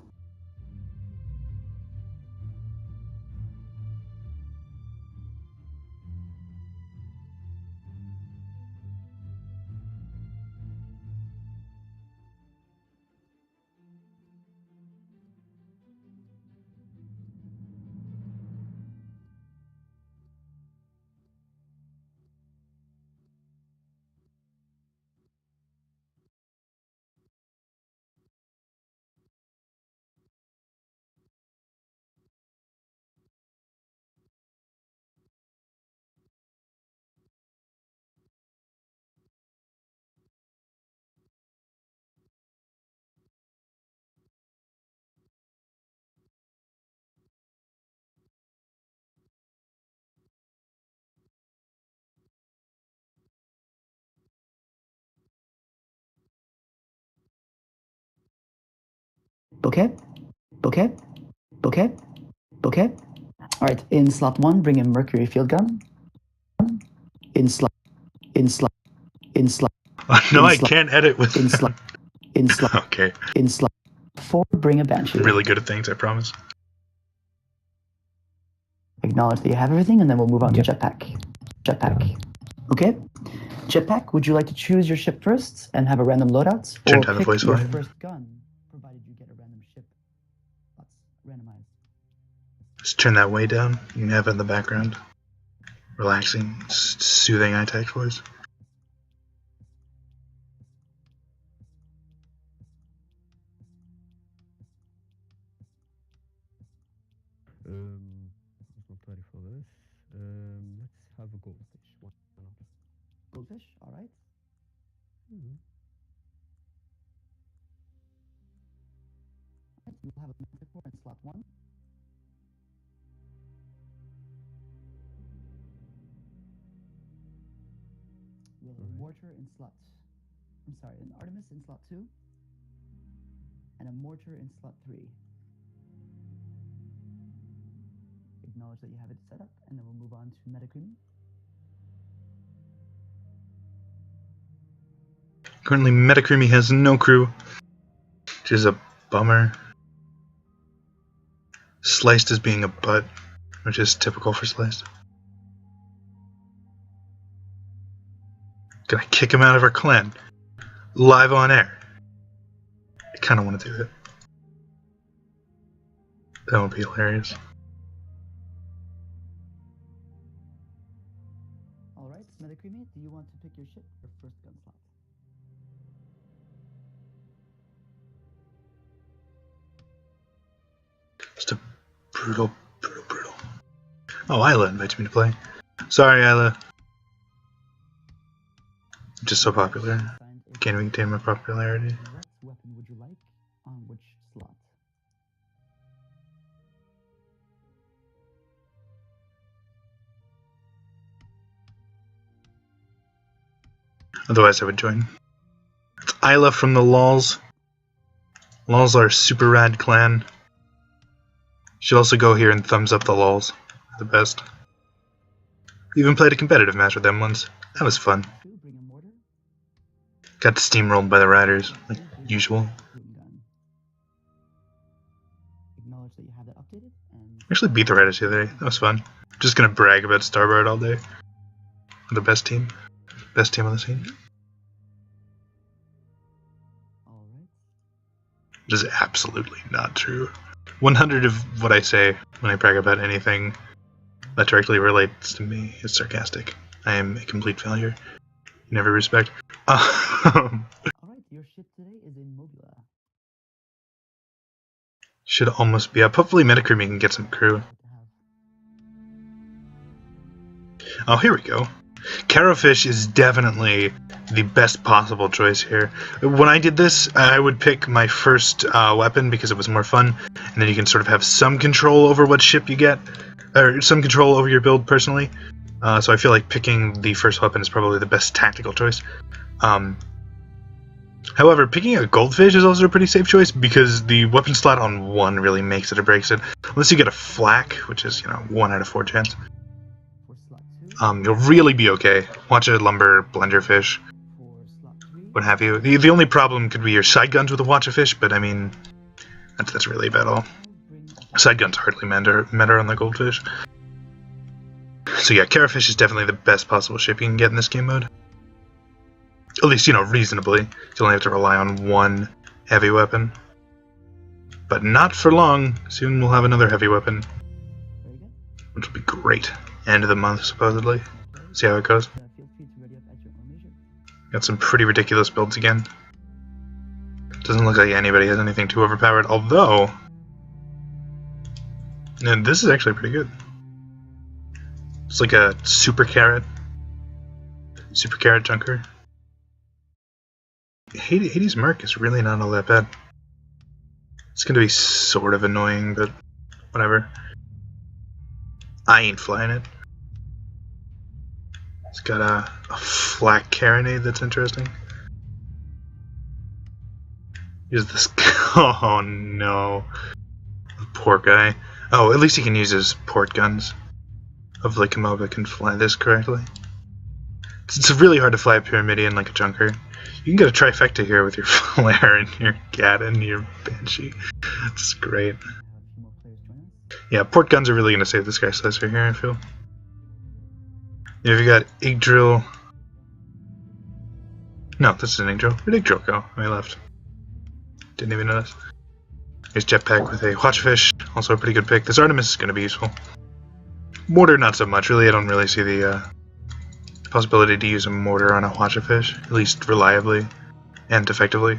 Bouquet, bouquet, bouquet, bouquet. Alright, in slot 1, bring in Mercury Field Gun. In slot, in slot, in slot. No, in I slot, can't edit with. in slot, in slot, Okay. in slot 4, bring a Banshee. I'm really good at things, I promise. Acknowledge that you have everything, and then we'll move on to Jetpack. Jetpack. Okay? Jetpack, would you like to choose your ship first and have a random loadout? Turn Or down the pick voice your volume. first gun, provided you get a random ship that's randomized? Just turn that way down. You can have it in the background. Relaxing, soothing eye tech voice. goldfish. All right. We'll have a manticore in slot 1. We'll have a mortar in slot. I'm sorry, an Artemis in slot 2, and a mortar in slot 3. Acknowledge that you have it set up, and then we'll move on to Metacreamy. Currently, Metacreamy has no crew, which is a bummer. Sliced as being a butt, which is typical for Sliced. Can I kick him out of our clan? Live on air. I kind of want to do it. That would be hilarious. Alright, Metacreamy, do you want to pick your ship or first gun slot? Just a brutal. Oh, Isla invites me to play. Sorry, Isla. I'm just so popular. Can't even contain my popularity. What weapon would you like on which slot? Otherwise, I would join. It's Isla from the LOLs. LOLs are a super rad clan. Should also go here and thumbs up the LOLs. They're the best. Even played a competitive match with them once. That was fun. Got steamrolled by the riders, like usual. Acknowledge that you have that updated and Actually beat the riders the other day. That was fun. Just gonna brag about Starboard all day. The best team. Best team on the scene. alright. It is absolutely not true. 100 of what I say when I brag about anything that directly relates to me is sarcastic. I am a complete failure. In every respect. Alright, your ship today is a Mobula. Should almost be up. Hopefully Metacreamy can get some crew. Oh, here we go. Carrowfish is definitely the best possible choice here. When I did this, I would pick my first weapon because it was more fun, and then you can sort of have some control over what ship you get, or some control over your build personally. So I feel like picking the first weapon is probably the best tactical choice. However, picking a goldfish is also a pretty safe choice because the weapon slot on 1 really makes it or breaks it. Unless you get a flak, which is, 1 out of 4 chance. For slot 2, You'll really be okay. Watch a lumber, blenderfish, for slot 3, what have you. The only problem could be your side guns with a watch a fish, but I mean, that's really about all. bring Side guns hardly matter on the goldfish. So yeah, Carrowfish is definitely the best possible ship you can get in this game mode. At least, reasonably. You only have to rely on 1 heavy weapon. But not for long. Soon we'll have another heavy weapon, very good. which will be great. End of the month, supposedly. See how it goes. Feel free to ready up at your own leisure. Got some pretty ridiculous builds again. Doesn't look like anybody has anything too overpowered, although... And this is actually pretty good. It's like a super carrot. Super carrot junker. Hades Merc is really not all that bad. It's gonna be sort of annoying, but whatever. I ain't flying it. It's got a flak carronade that's interesting. Use this. Oh no. Poor guy. Oh, at least he can use his port guns. Hopefully Komoba can fly this correctly. It's really hard to fly a Pyramidion like a junker. You can get a trifecta here with your Flare and your Gata and your Banshee. It's great. Have a few more players join us. Yeah, port guns are really going to save this guy's slicer here, I feel. If you got Yggdrasil. No, this is an Yggdrasil. Where'd Yggdrasil go? I left. Didn't even notice. Here's Jetpack with a Watchfish. Also a pretty good pick. This Artemis is going to be useful. Mortar, not so much. Really, I don't really see the possibility to use a mortar on a Watchfish, at least reliably and effectively.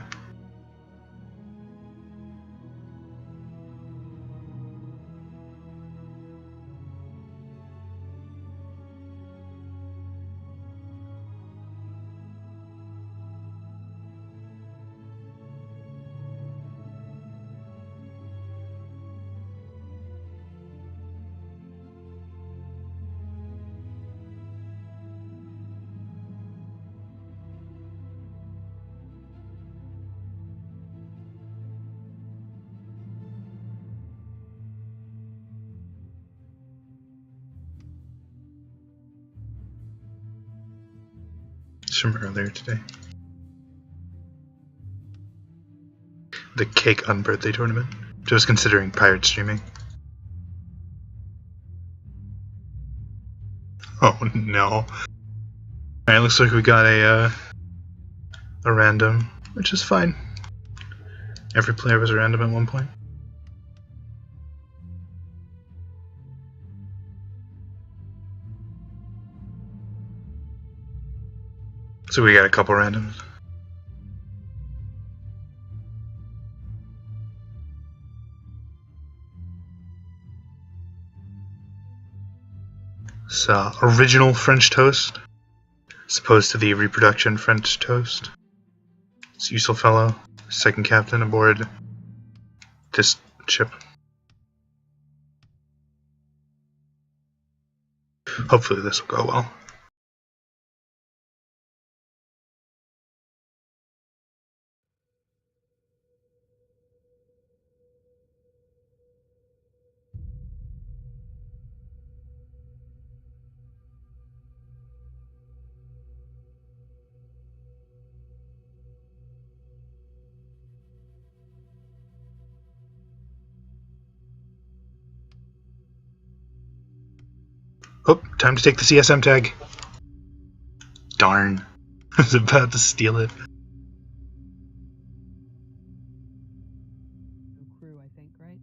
from earlier today. The Cake Unbirthday Tournament. Just considering pirate streaming. Oh no. Alright, looks like we got a random, which is fine. Every player was a random at one point. So we got a couple randoms. So, original French toast, as opposed to the reproduction French toast. It's useful fellow, second captain aboard this ship. Hopefully this will go well. Oh, time to take the CSM tag. Darn. I was about to steal it. Crew, I think, right?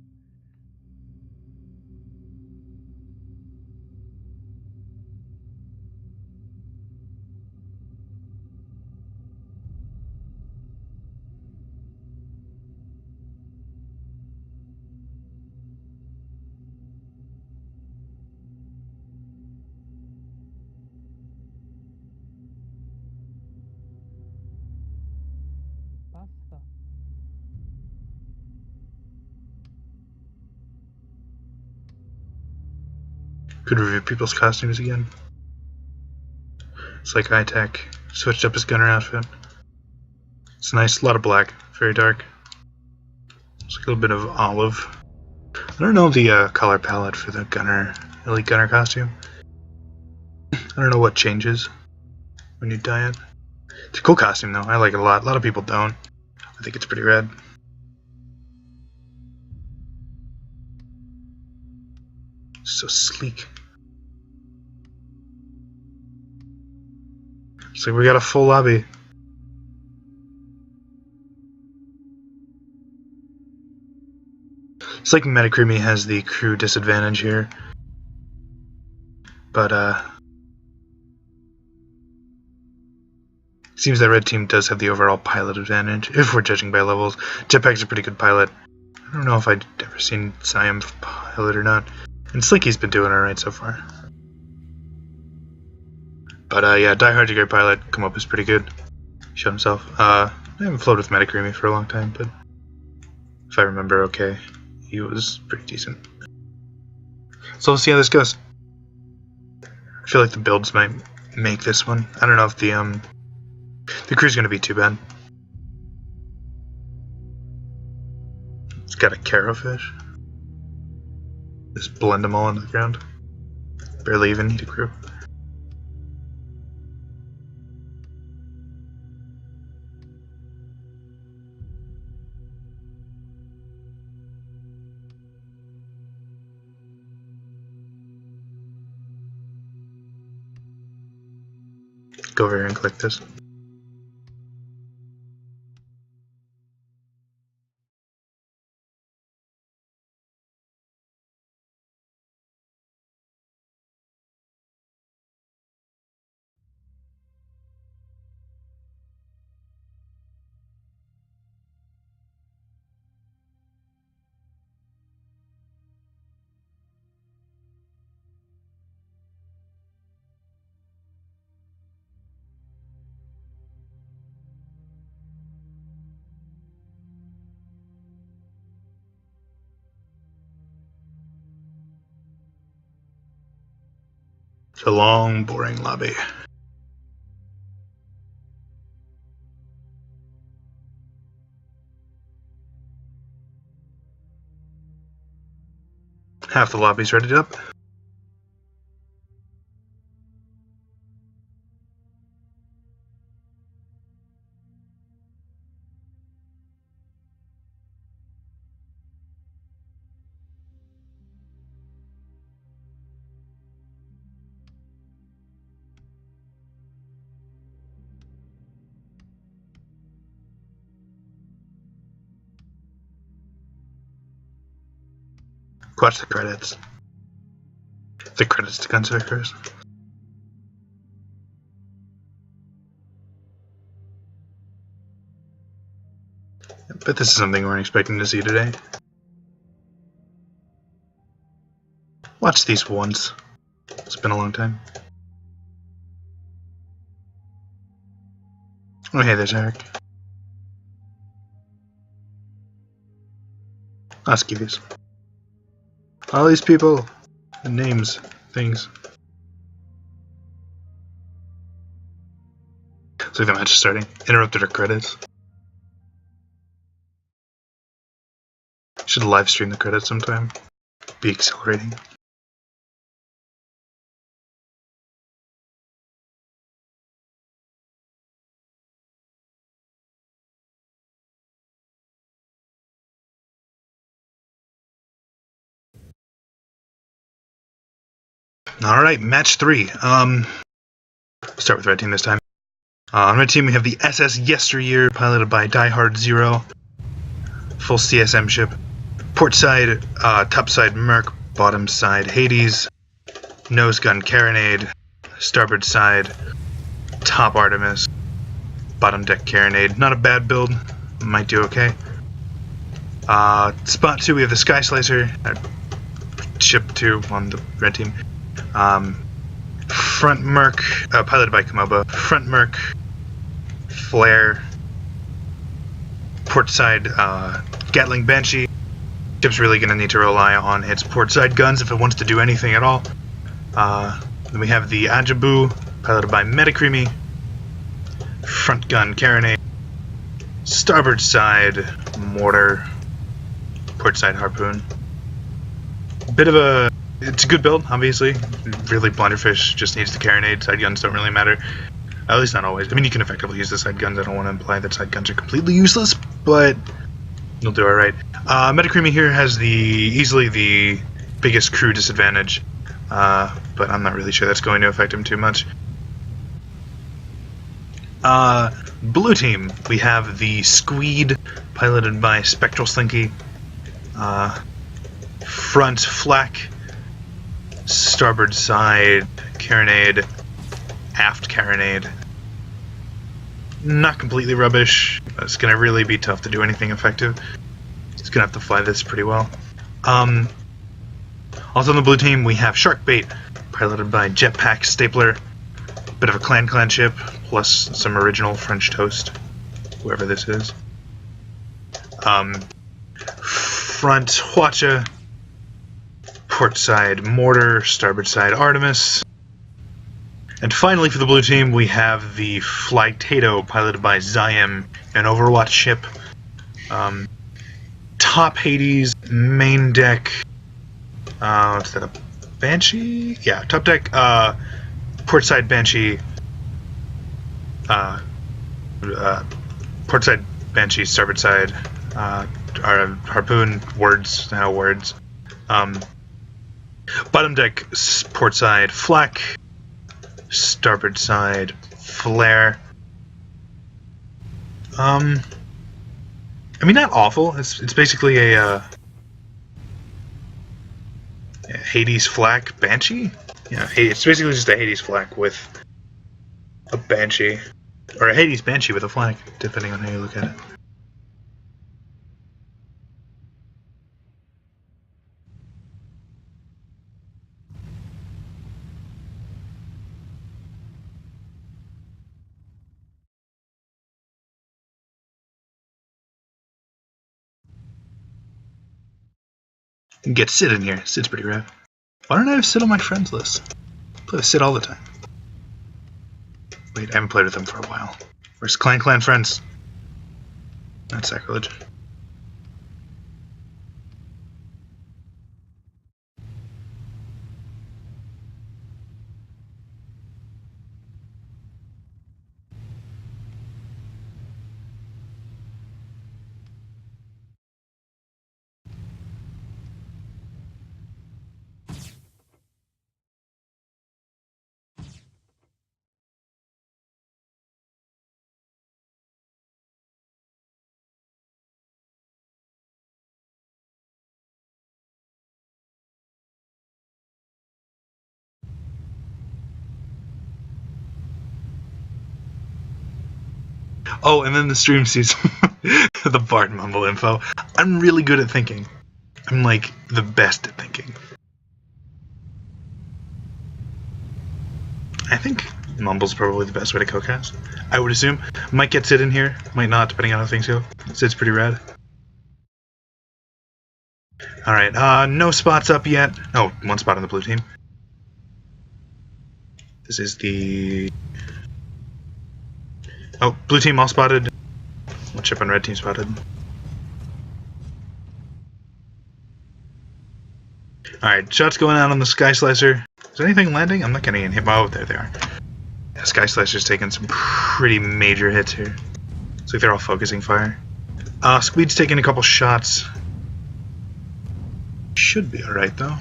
Basta. Could review people's costumes again. It's like iTech. Switched up his gunner outfit. It's nice, a lot of black, very dark. It's like a little bit of olive. I don't know the color palette for the gunner, elite gunner costume. I don't know what changes when you dye it. It's a cool costume though, I like it a lot. A lot of people don't. I think it's pretty rad. So sleek. It's like we got a full lobby. It's like Metacreamy has the crew disadvantage here. But seems that red team does have the overall pilot advantage, if we're judging by levels. Jetpack's a pretty good pilot. I don't know if I'd ever seen Siam pilot or not. And Slinky's been doing alright so far. But yeah, Die Hard's a great pilot. Come up is pretty good. Showed himself. I haven't flown with Metacreamy for a long time, but if I remember okay, he was pretty decent. So we'll see how this goes. I feel like the builds might make this one. I don't know if the crew's gonna be too bad. It's got a Caro fish. Just blend them all into the ground. Barely even need a crew. Go over here and click this. It's a long, boring lobby. Half the lobby's ready up. Watch the credits. The credits to Gunstrikers. But this is something we weren't expecting to see today. Watch these once. It's been a long time. Oh, hey, there's Eric. Oscuvius. All these people, names, things. So the match is starting. Interrupted our credits. Should live stream the credits sometime. Be accelerating. Alright, match 3. Start with red team this time. On red team we have the SS Yesteryear, piloted by Die Hard Zero. Full CSM ship. Port side, top side Merc, bottom side Hades. Nose gun Carronade. Starboard side, top Artemis. Bottom deck Carronade. Not a bad build. Might do okay. Spot 2 we have the Sky Slicer. Ship 2 on the red team. Front Merc, piloted by Komoba. Front Merc, Flare. Port side Gatling Banshee. Ship's really going to need to rely on its port side guns if it wants to do anything at all. Then we have the Ajabu, piloted by Metacreamy. Front gun Carronade. Starboard side Mortar. Port side Harpoon. It's a good build, obviously. Really, Blunderfish just needs the Carronade. Side guns don't really matter. At least not always. I mean, you can effectively use the side guns. I don't want to imply that side guns are completely useless, but you'll do alright. Metacreamy here has easily the biggest crew disadvantage, but I'm not really sure that's going to affect him too much. Blue team, we have the Squeed, piloted by Spectral Slinky. Front Flak. Starboard side Carronade. Aft Carronade. Not completely rubbish. It's going to really be tough to do anything effective. It's going to have to fly this pretty well. Also on the blue team, we have Sharkbait, piloted by Jetpack Stapler. Bit of a clan ship, plus some original French toast, whoever this is. Front Hwacha. Port side Mortar, starboard side Artemis. And finally for the blue team we have the Flightado, piloted by Zayim, an Overwatch ship. Top Hades, main deck, what's that, a Banshee? Yeah, top deck, port side Banshee, port side Banshee, starboard side, Harpoon, words. Bottom deck, port side Flak, starboard side Flare. I mean, not awful. It's basically a Hades Flak Banshee. Yeah, it's basically just a Hades Flak with a Banshee, or a Hades Banshee with a Flak, depending on how you look at it. Get Sid in here. Sid's pretty rad. Why don't I have Sid on my friends list? I play with Sid all the time. Wait, I haven't played with him for a while. Where's Clan friends? That's sacrilege. Oh, and then the stream sees the Bart mumble info. I'm really good at thinking. I'm like the best at thinking. I think mumble's probably the best way to co-cast. I would assume. Might get Sid in here, might not, depending on how things go. Sid's pretty rad. Alright, no spots up yet. Oh, one spot on the blue team. This is the... Oh, blue team all spotted. One chip on red team spotted. Alright, shots going out on the Sky Slicer. Is anything landing? I'm not getting any hit. Oh, there they are. Yeah, Sky Slicer's taking some pretty major hits here. Looks like they're all focusing fire. Squeed's taking a couple shots. Should be alright, though.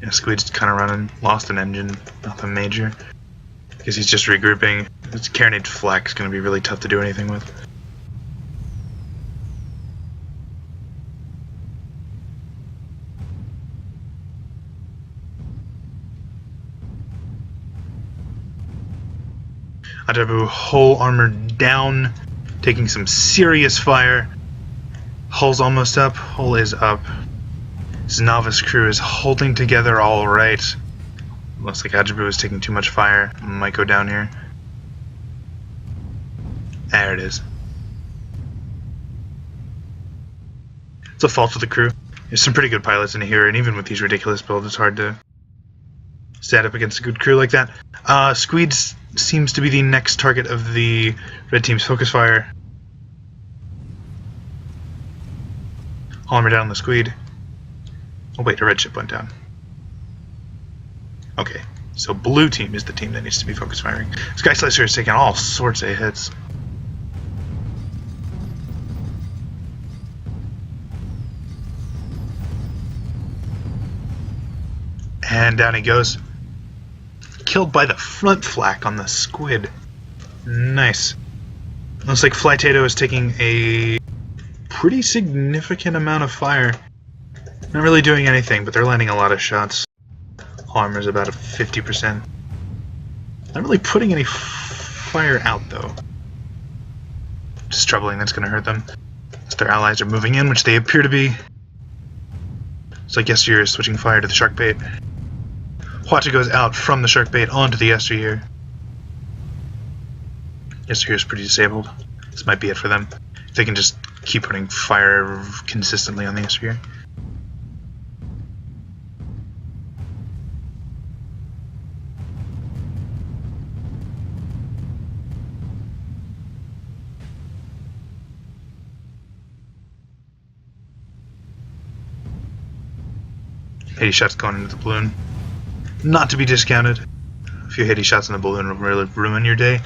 Yeah, Squeed's kind of running. Lost an engine. Nothing major. Because he's just regrouping. This Carronade Flak's going to be really tough to do anything with. Ajabu, hull armor down, taking some serious fire. Hull's almost up, hull is up. His novice crew is holding together all right. Looks like Ajabu is taking too much fire. Might go down here. There it is. It's a fault of the crew. There's some pretty good pilots in here, and even with these ridiculous builds, it's hard to stand up against a good crew like that. Squeed seems to be the next target of the red team's focus fire. Armor down on the Squeed. Oh wait, a red ship went down. Okay, so blue team is the team that needs to be focus firing. Sky Slicer is taking all sorts of hits. And down he goes. Killed by the front flak on the Squid. Nice. Looks like Flytato is taking a pretty significant amount of fire. Not really doing anything, but they're landing a lot of shots. Armor's about 50%. Not really putting any fire out, though. Just troubling, that's going to hurt them. As their allies are moving in, which they appear to be. So I guess you're switching fire to the shark bait. Hwacha goes out from the shark bait onto the Yesteryear. Yesteryear's pretty disabled. This might be it for them. If they can just keep putting fire consistently on the Yesteryear. Heady shots going into the balloon. Not to be discounted. A few heady shots in the balloon will really ruin your day.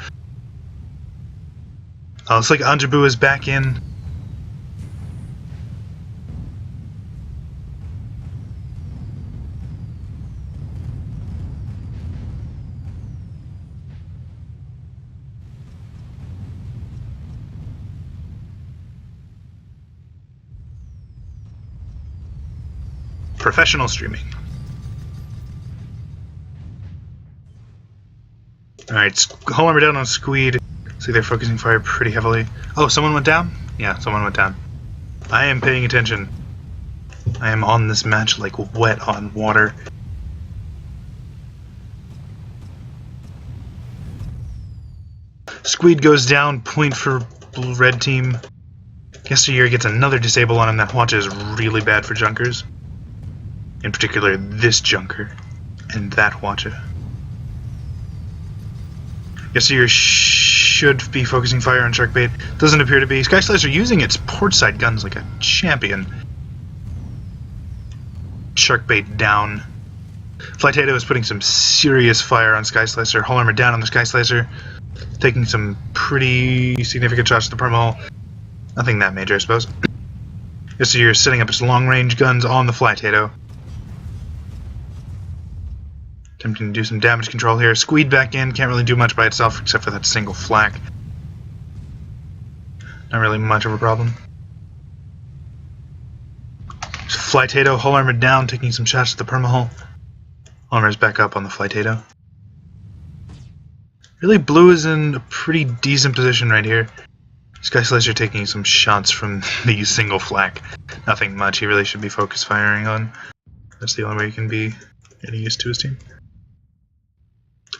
Looks like Anjabu is back in. Professional streaming. Alright, hull armor down on Squeed. See, they're focusing fire pretty heavily. Oh, someone went down? Yeah, someone went down. I am paying attention. I am on this match like wet on water. Squeed goes down, point for red team. Yesteryear gets another disable on him. That Hwacha is really bad for junkers. In particular, this junker and that Hwacha. Yesteryear should be focusing fire on Sharkbait. Doesn't appear to be. Sky Slicer using its portside guns like a champion. Sharkbait down. Flytato is putting some serious fire on Sky Slicer. Hull armor down on the Sky Slicer. Taking some pretty significant shots to the perma hull. Nothing that major, I suppose. Yesteryear is setting up his long-range guns on the Flytato. Attempting to do some damage control here. Squeed back in. Can't really do much by itself except for that single flak. Not really much of a problem. Flytato, hull armor down, taking some shots at the perma hull. Armor's back up on the Flytato. Really, blue is in a pretty decent position right here. Sky Slicer taking some shots from the single flak. Nothing much. He really should be focus firing on. That's the only way he can be any use to his team.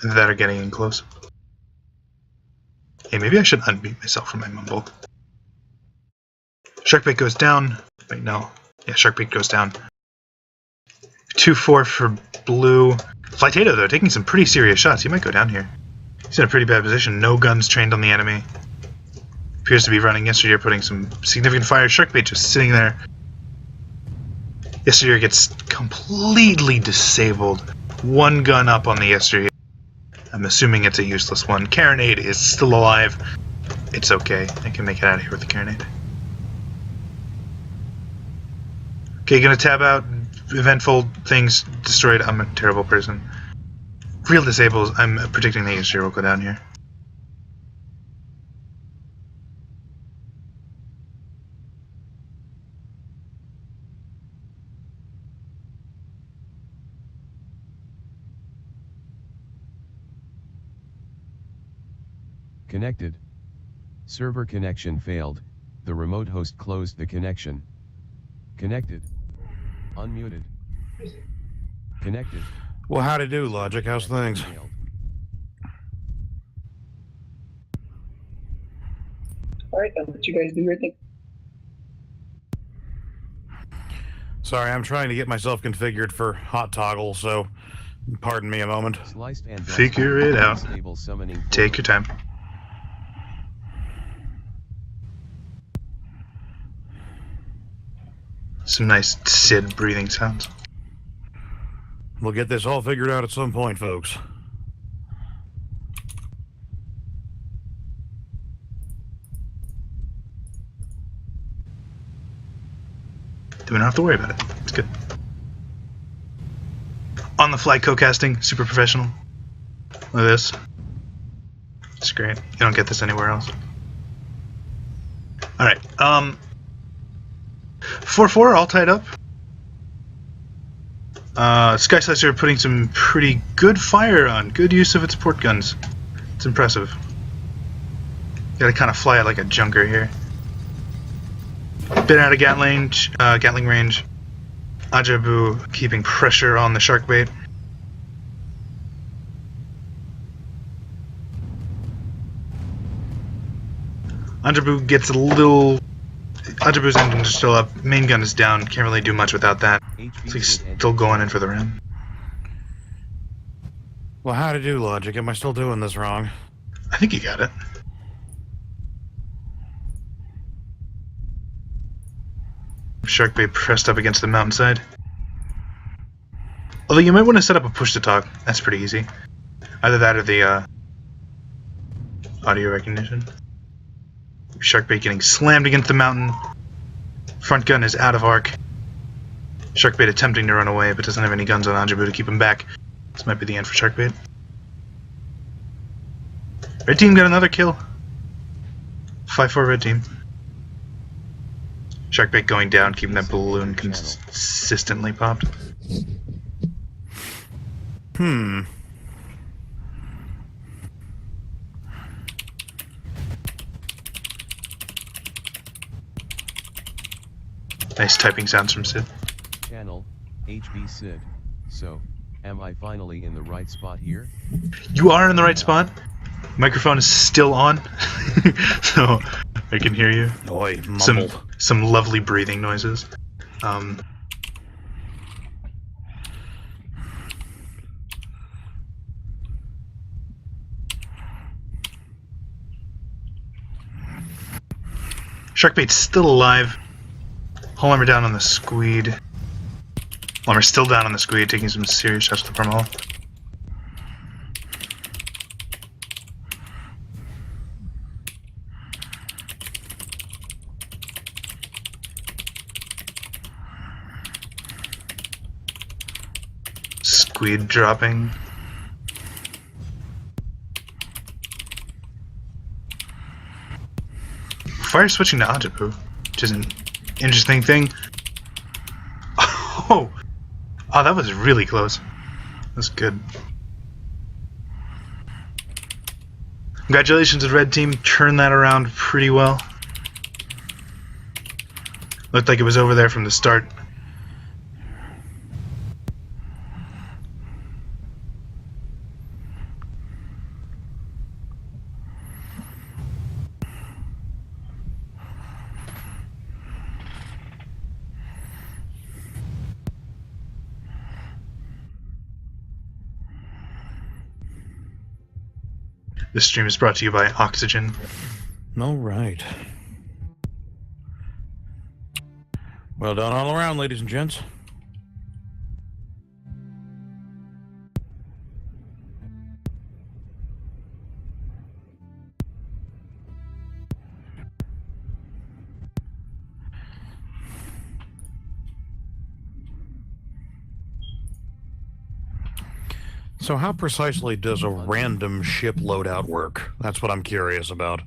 That are getting in close. Hey, maybe I should unmute myself from my mumble. Sharkbait goes down. Wait, no. Yeah, Sharkbait goes down. 2-4 for blue. Flytato, though, taking some pretty serious shots. He might go down here. He's in a pretty bad position. No guns trained on the enemy. Appears to be running Yesteryear, putting some significant fire. Sharkbait just sitting there. Yesteryear gets completely disabled. One gun up on the Yesteryear. I'm assuming it's a useless one. Carronade is still alive. It's okay. I can make it out of here with the Carronade. Okay, gonna tab out. Eventful things destroyed. I'm a terrible person. Real disables. I'm predicting the Yesteryear will go down here. Connected. Server connection failed. The remote host closed the connection. Connected. Unmuted. Connected. Well, how'd it do, Logic? How's things? Failed. Alright, I'll let you guys do your thing. Sorry, I'm trying to get myself configured for hot toggle, so pardon me a moment. Sliced and Figure it out. Stable summoning. Take your time. Some nice Sid breathing sounds. We'll get this all figured out at some point, folks. We don't have to worry about it. It's good. On the fly co-casting, super professional. Look at this. It's great. You don't get this anywhere else. Alright, 4-4 all tied up. Sky Slicer putting some pretty good fire on. Good use of its port guns. It's impressive. Gotta kind of fly it like a junker here. Been out of Gatling range. Ajabu keeping pressure on the Sharkbait. Ajabu gets a little... Ajabu's engines are still up. Main gun is down. Can't really do much without that. So he's still going in for the ram. Well, how'd it do, Logic? Am I still doing this wrong? I think you got it. Sharkbait pressed up against the mountainside. Although you might want to set up a push-to-talk. That's pretty easy. Either that or the audio recognition. Sharkbait getting slammed against the mountain. Front gun is out of arc. Sharkbait attempting to run away, but doesn't have any guns on Ajabu to keep him back. This might be the end for Sharkbait. Red team got another kill. 5-4 red team. Sharkbait going down, keeping that balloon consistently popped. Nice typing sounds from Sid. Channel, HB Sid. So, am I finally in the right spot here? You are in the right spot. Microphone is still on, so I can hear you. Oi, mumble. Some lovely breathing noises. Sharkbait's still alive. Hullhammer down on the squeed. Hullhammer still down on the squeed, taking some serious shots to the Permahal. Squeed dropping. Fire switching to Ajabu, which is an interesting thing. Oh, that was really close. That's good. Congratulations to Red Team, turned that around pretty well. Looked like it was over there from the start. This stream is brought to you by Oxygen. All right. Well done all around, ladies and gents. So how precisely does a random ship loadout work? That's what I'm curious about.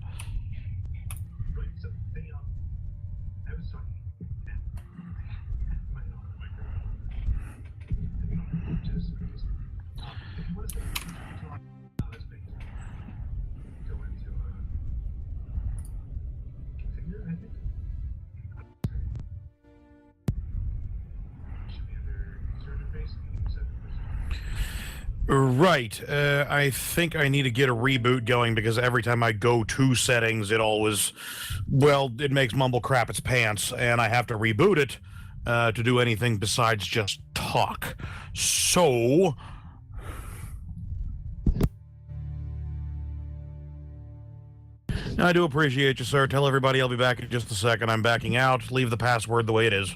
Right. I think I need to get a reboot going because every time I go to settings, it always, well, it makes mumble crap its pants, and I have to reboot it to do anything besides just talk. So... I do appreciate you, sir. Tell everybody I'll be back in just a second. I'm backing out. Leave the password the way it is.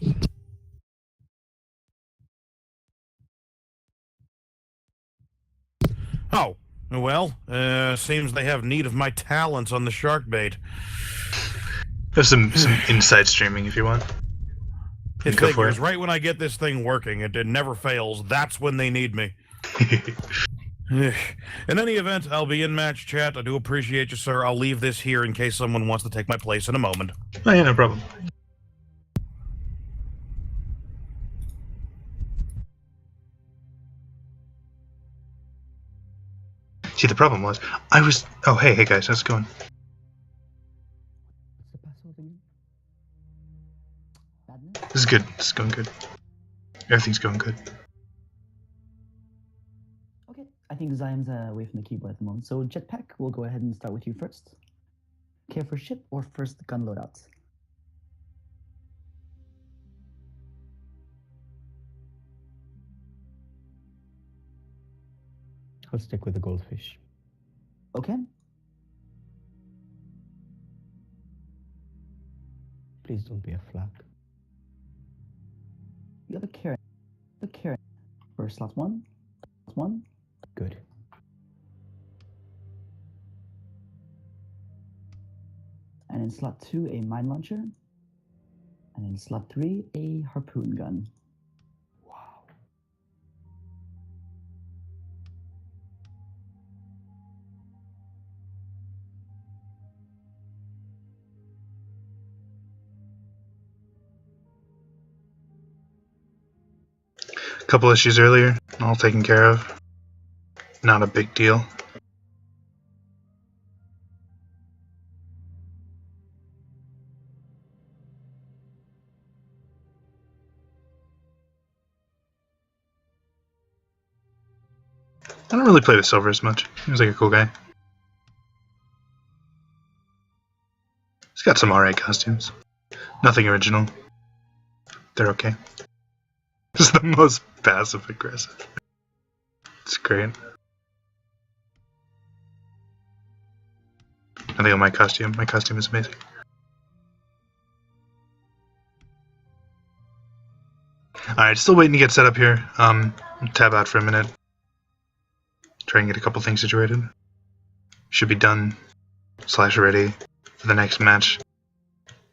Oh, well, seems they have need of my talents on the shark bait. There's some inside streaming if you want. It Go for figures it. right when I get this thing working, it never fails. That's when they need me. In any event, I'll be in match chat. I do appreciate you, sir. I'll leave this here in case someone wants to take my place in a moment. Oh yeah, no problem. See, the problem was, I was... Oh, hey guys, how's it going? What's the password again? Badness? This is good. This is going good. Everything's going good. Okay, I think Zion's away from the keyboard at the moment. So Jetpack, we'll go ahead and start with you first. Care for ship or first gun loadout? I'll stick with the goldfish. Okay. Please don't be a flag. You have a carrot. A carrot for slot 1. Slot 1. Good. And in slot 2, a mine launcher. And in slot 3, a harpoon gun. Wow. A couple issues earlier, all taken care of. Not a big deal. I don't really play with Silver as much. He was like a cool guy. He's got some alright costumes. Nothing original. They're okay. This is the most passive aggressive. It's great. Nothing on my costume. My costume is amazing. Alright, still waiting to get set up here. Tab out for a minute. Try and get a couple things situated. Should be done / ready for the next match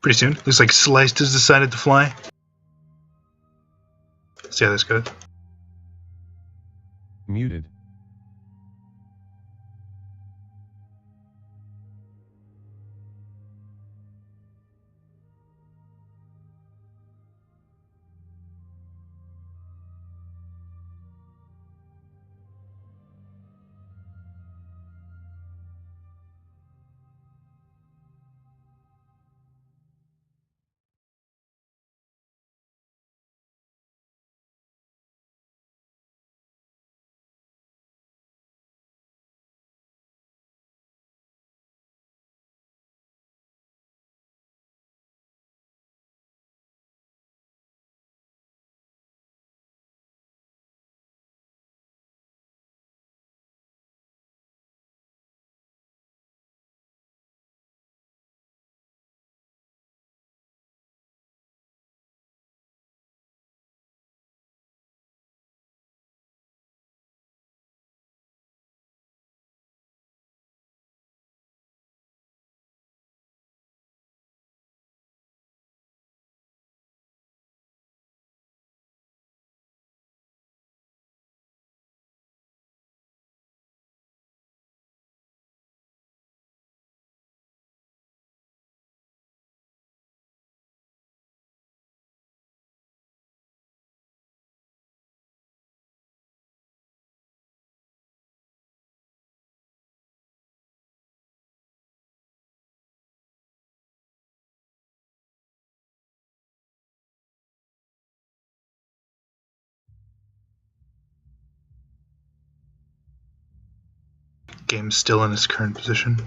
pretty soon. Looks like Sliced has decided to fly. Let's see how this goes. Muted. game's still in its current position.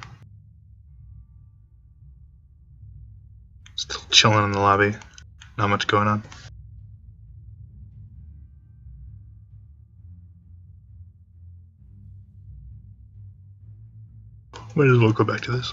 Still chilling in the lobby. Not much going on. Might as well go back to this.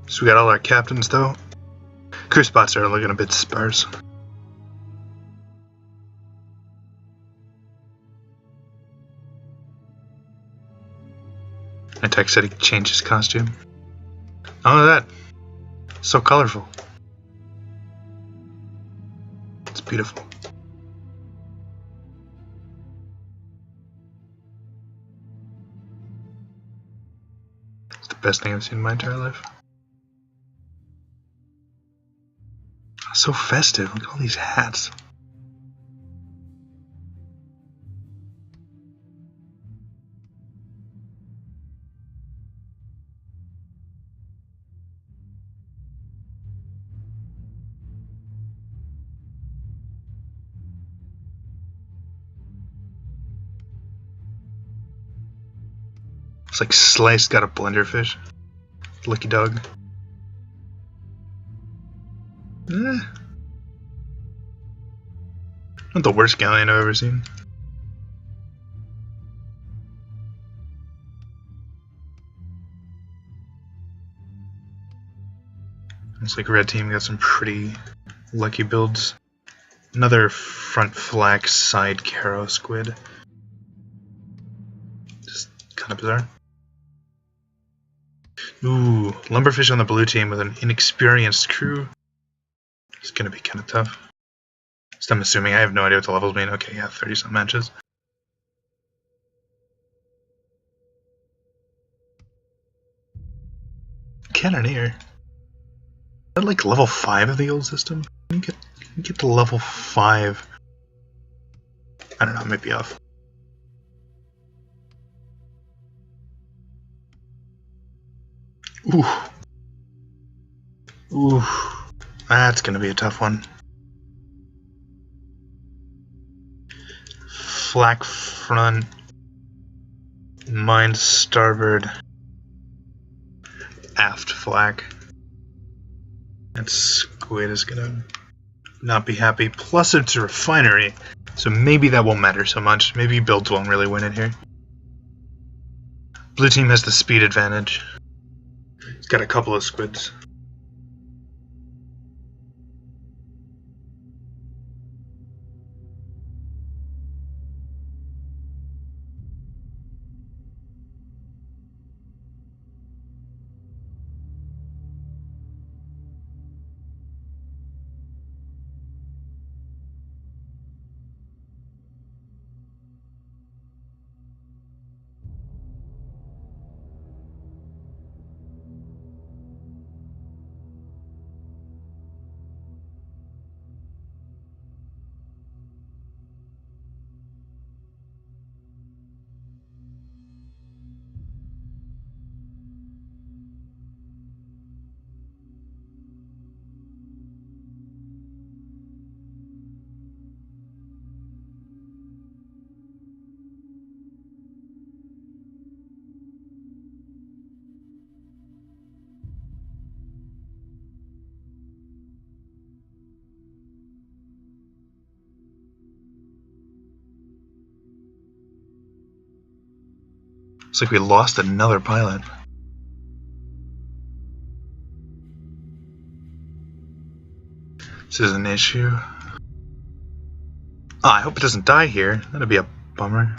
So we got all our captains though. Crew spots are looking a bit sparse. Tech said he changed his costume. Oh, that. So colorful. It's beautiful. It's the best thing I've seen in my entire life. So festive. Look at all these hats. It's like Slice got a blender fish. Lucky dog. Not the worst galleon I've ever seen. Looks like red team got some pretty lucky builds. Another front flag side Caro squid. Just kind of bizarre. Ooh, Lumberfish on the blue team with an inexperienced crew. It's gonna be kind of tough. So I'm assuming, I have no idea what the levels mean. Okay, yeah, 30-some matches. Cannoneer. Is that like level 5 of the old system? Can you get to level 5? I don't know, I might be off. Ooh. Ooh. That's gonna be a tough one. Flak front. Mine starboard. Aft flak. That squid is gonna not be happy. Plus it's a refinery, so maybe that won't matter so much. Maybe builds won't really win it here. Blue team has the speed advantage. It's got a couple of squids. Looks like we lost another pilot. This is an issue. Oh, I hope it doesn't die here. That'd be a bummer.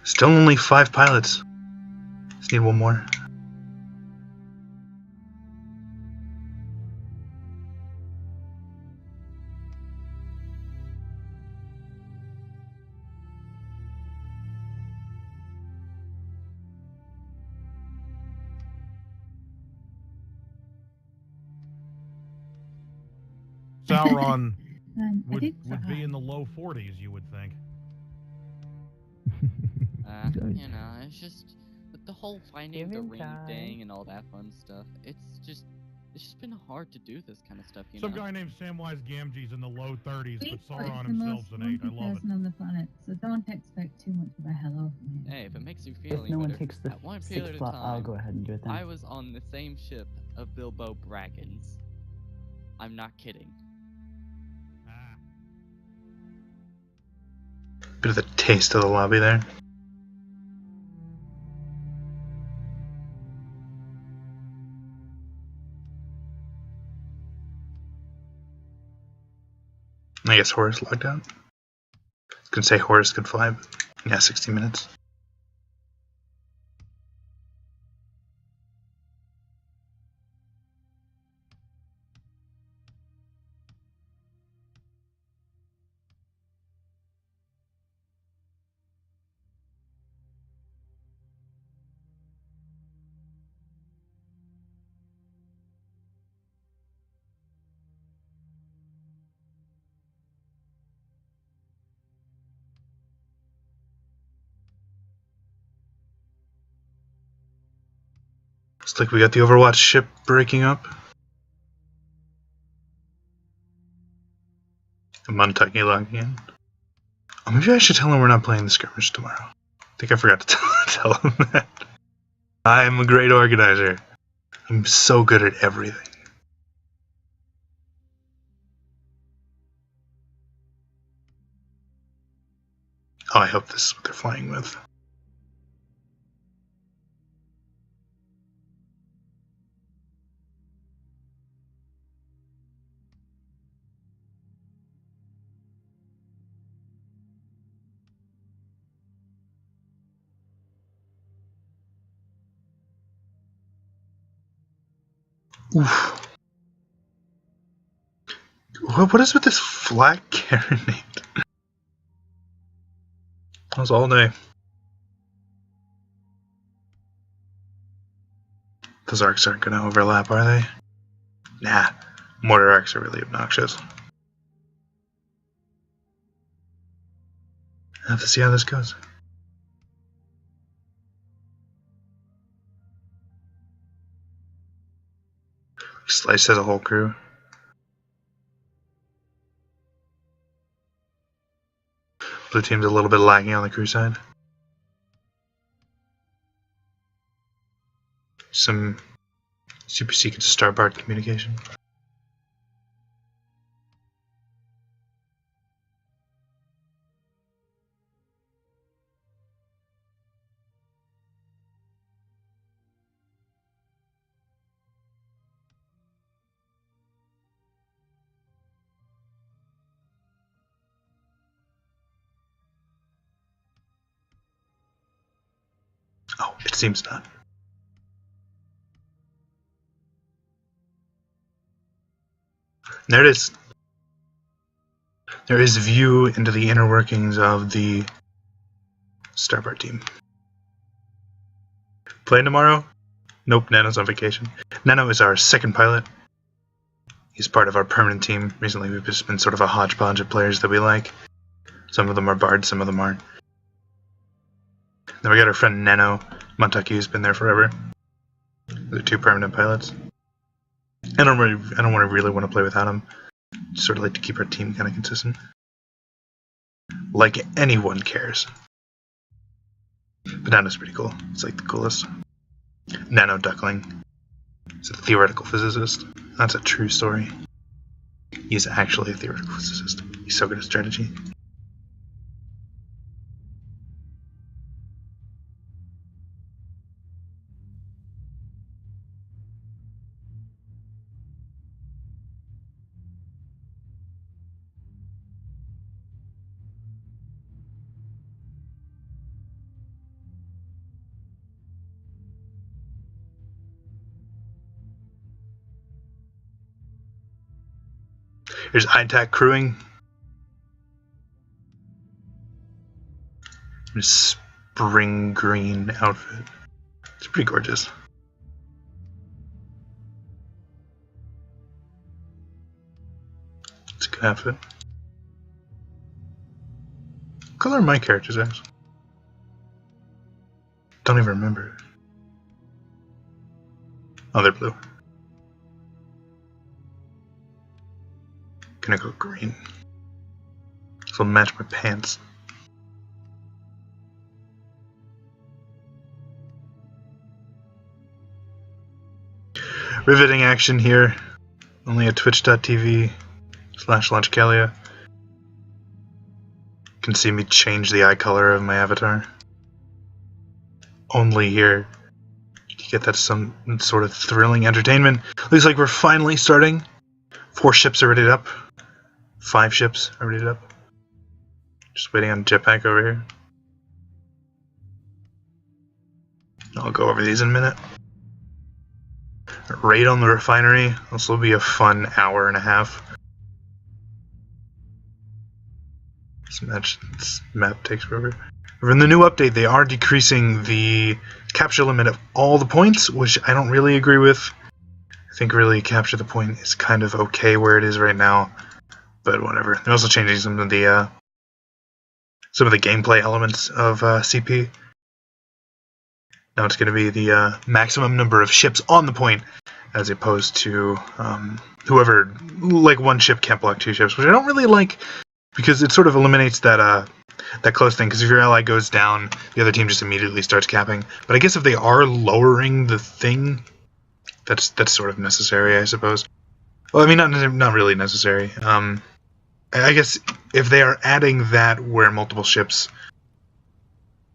Still only 5 pilots. Just need one more. Sauron I would did be in the try. low 40s, you would think. You know, it's just with the whole finding the ring thing and all that fun stuff. It's just been hard to do this kind of stuff, you Some know. guy named Samwise Gamgee's in the low 30s, but Bigfoot Sauron is the most himself's an 8. I wanted love it. person on the planet, so don't expect too much of a hello from him. Hey, if it makes you feel If any no one better, takes the at one 6th period of slot, I'll time, go ahead and do it then. I was on the same ship of Bilbo Baggins. I'm not kidding. Ah. Bit of a taste of the lobby there. I guess Horus logged out. Could say Horus could fly, but yeah, 60 minutes. Looks like we got the Overwatch ship breaking up. Montucky logging in. Oh, maybe I should tell him we're not playing the skirmish tomorrow. I think I forgot to tell him that. I'm a great organizer. I'm so good at everything. Oh, I hope this is what they're flying with. Oof. What is with this flat carronade? That was all day. Those arcs aren't going to overlap, are they? Nah. Mortar arcs are really obnoxious. I have to see how this goes. Slice has a whole crew. Blue team's a little bit lagging on the crew side. Some super secret Starbart communication. Oh, it seems not. There it is. There is view into the inner workings of the Starbart team. Playing tomorrow? Nope, Nano's on vacation. Nano is our second pilot. He's part of our permanent team. Recently we've just been sort of a hodgepodge of players that we like. Some of them are bards, some of them aren't. Then we got our friend Nano Montucky, who's been there forever. They're 2 permanent pilots. I don't really want to play without him. Just sort of like to keep our team kind of consistent. Like anyone cares. But Nano's pretty cool. It's like the coolest. Nano Duckling. He's a theoretical physicist. That's a true story. He's actually a theoretical physicist. He's so good at strategy. Here's ITAC crewing. His spring green outfit. It's pretty gorgeous. It's a good outfit. What color are my characters actually? Don't even remember. Oh, they're blue. Gonna go green. So I'll match my pants. Riveting action here. Only at twitch.tv/LaunchKalia. You can see me change the eye color of my avatar. Only here. You can get that some sort of thrilling entertainment. Looks like we're finally starting. 4 ships are ready up. 5 ships are ready up. Just waiting on jetpack over here. I'll go over these in a minute. Raid on the refinery. This will be a fun hour and a half. This map takes forever. In the new update, they are decreasing the capture limit of all the points, which I don't really agree with. I think really capture the point is kind of okay where it is right now, but whatever. They're also changing some of the gameplay elements of CP. Now it's going to be the maximum number of ships on the point, as opposed to whoever, like, one ship can't block 2 ships, which I don't really like, because it sort of eliminates that close thing, because if your ally goes down, the other team just immediately starts capping. But I guess if they are lowering the thing, that's sort of necessary, I suppose. Well, I mean, not really necessary. I guess if they are adding that where multiple ships,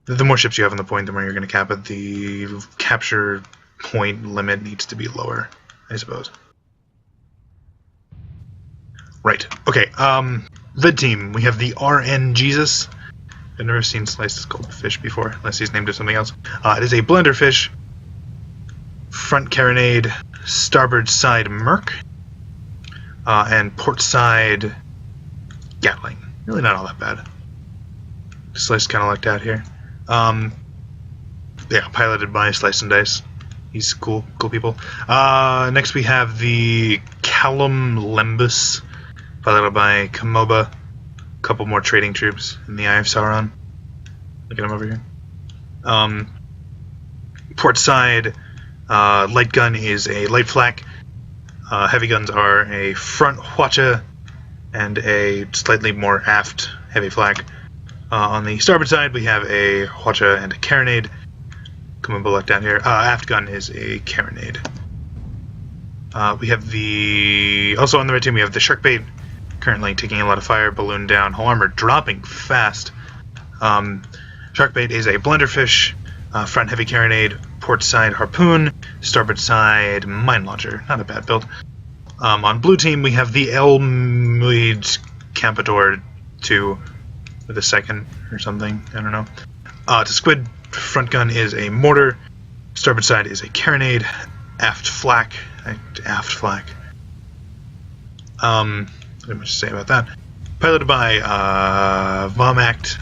the more ships you have on the point, the more you're going to cap it. The capture point limit needs to be lower, I suppose. Right. Okay. Red team. We have the RN Jesus. I've never seen sliced cold fish before, unless he's named it something else. It is a blender fish. Front carronade, starboard side Merc, and port side Gatling. Really not all that bad. Slice kind of lucked out here. Yeah, piloted by Slice and Dice. He's cool people. Next we have the Callum Lembus, piloted by Kamoba. A couple more trading troops in the Eye of Sauron. Look at him over here. Port side, light gun is a light flak. Heavy guns are a front Hwacha and a slightly more aft heavy flak. On the starboard side, we have a Hwacha and a carronade. Coming below down here. Aft gun is a carronade. We have also on the red team, we have the Sharkbait, currently taking a lot of fire. Balloon down, hull armor dropping fast. Sharkbait is a blenderfish, front heavy carronade, port side harpoon, starboard side mine launcher. Not a bad build. On blue team, we have the Elmuid Campador 2 with a second or something. I don't know. To Squid, front gun is a mortar, starboard side is a carronade, aft flak. Not much to say about that. Piloted by Vomact,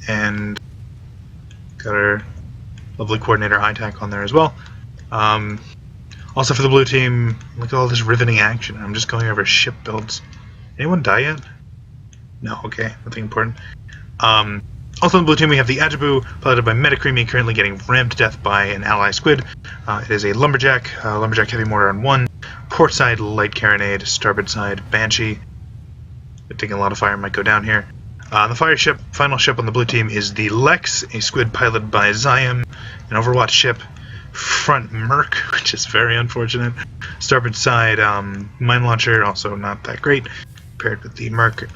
and got our lovely coordinator ITAC on there as well. Also for the blue team, look at all this riveting action. I'm just going over ship builds. Anyone die yet? No, okay, nothing important. Also on the blue team we have the Ajabu, piloted by Metacreamy, currently getting rammed to death by an ally squid. It is a lumberjack heavy mortar on 1, port side light carronade, starboard side Banshee. They're taking a lot of fire, might go down here. The final ship on the blue team is the Lex, a squid piloted by Zion, an Overwatch ship. Front Merc, which is very unfortunate. Starboard side mine launcher, also not that great, paired with the Merc.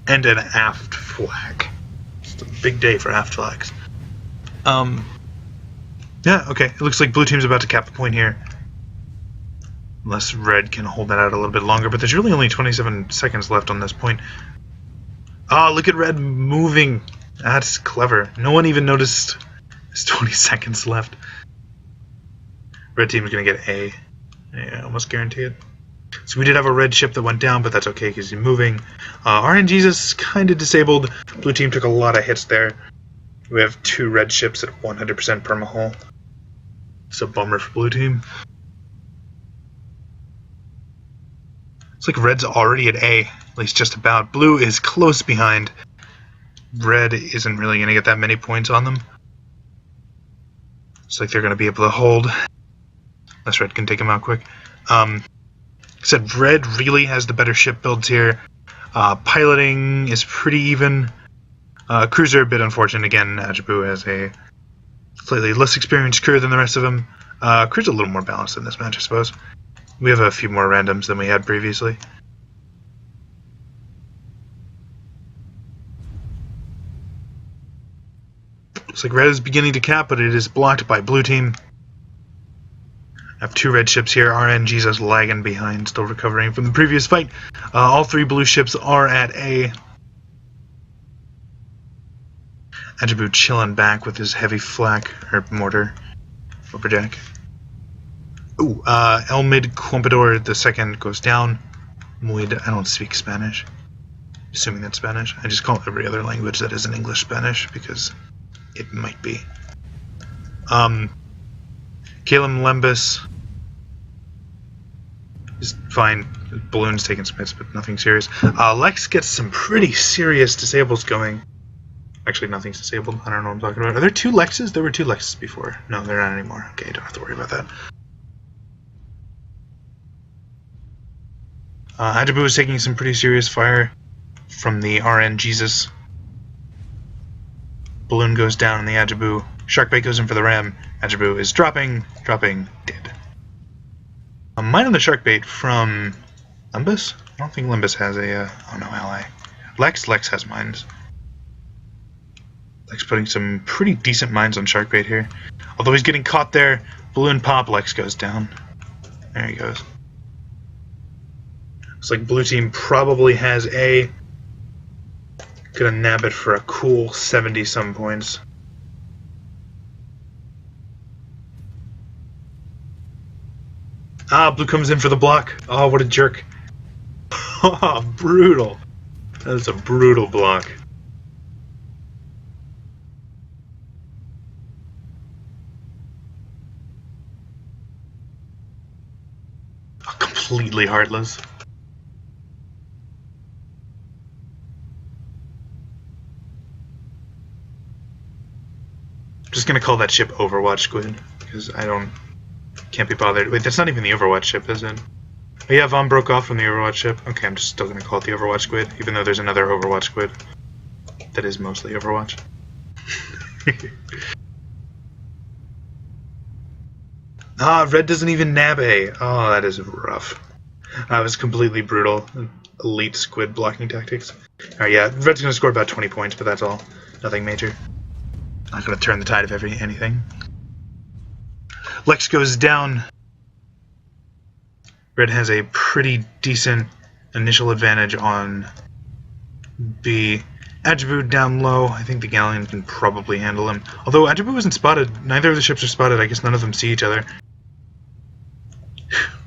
And an aft flag. It's a big day for aft flags. Yeah, okay. It looks like blue team's about to cap the point here. Unless red can hold that out a little bit longer, but there's really only 27 seconds left on this point. Oh, look at red moving. That's clever. No one even noticed there's 20 seconds left. Red team's gonna get A. Yeah, almost guarantee it. So we did have a red ship that went down, but that's okay because he's moving. RNGesus kind of disabled. Blue team took a lot of hits there. We have 2 red ships at 100% permahull. It's a bummer for blue team. It's like red's already at A, at least just about. Blue is close behind. Red isn't really going to get that many points on them. It's like they're going to be able to hold. Unless red can take them out quick. Like I said, red really has the better ship builds here. Piloting is pretty even. Cruiser, a bit unfortunate. Again, Ajabu has a slightly less experienced crew than the rest of them. Crew's a little more balanced in this match, I suppose. We have a few more randoms than we had previously. Looks like red is beginning to cap, but it is blocked by blue team. I have 2 red ships here. RNGesus lagging behind, still recovering from the previous fight. All 3 blue ships are at A. Ajabu chilling back with his heavy flak, or mortar, upperjack. Ooh, Elmid Quompador II goes down. Muid, I don't speak Spanish. Assuming that's Spanish. I just call it every other language that isn't English Spanish, because it might be. Caleb Lembus is fine. Balloon's taking some hits, but nothing serious. Lex gets some pretty serious disables going. Actually, nothing's disabled. I don't know what I'm talking about. Are there 2 Lexes? There were 2 Lexes before. No, they're not anymore. Okay, don't have to worry about that. Ajabu is taking some pretty serious fire from the RNGesus. Balloon goes down in the Ajabu. Sharkbait goes in for the ram. Ajabu is dropping, dead. A mine on the Sharkbait from Limbus? I don't think Limbus has a, oh no, ally. Lex has mines. Lex putting some pretty decent mines on Sharkbait here. Although he's getting caught there, balloon pop, Lex goes down. There he goes. Looks like blue team probably has A. Gonna nab it for a cool 70-some points. Blue comes in for the block. Oh, what a jerk. Oh, brutal. That's a brutal block. Oh, completely heartless. I'm just gonna call that ship Overwatch Squid, because can't be bothered. Wait, that's not even the Overwatch ship, is it? Oh yeah, Von broke off from the Overwatch ship. Okay, I'm just still gonna call it the Overwatch Squid, even though there's another Overwatch Squid that is mostly Overwatch. Red doesn't even nab A. Oh, that is rough. That was completely brutal. Elite squid blocking tactics. Alright, yeah, red's gonna score about 20 points, but that's all. Nothing major. Not gonna turn the tide of anything. Lex goes down. Red has a pretty decent initial advantage on B. Ajabu down low. I think the Galleon can probably handle him. Although Ajabu isn't spotted. Neither of the ships are spotted. I guess none of them see each other.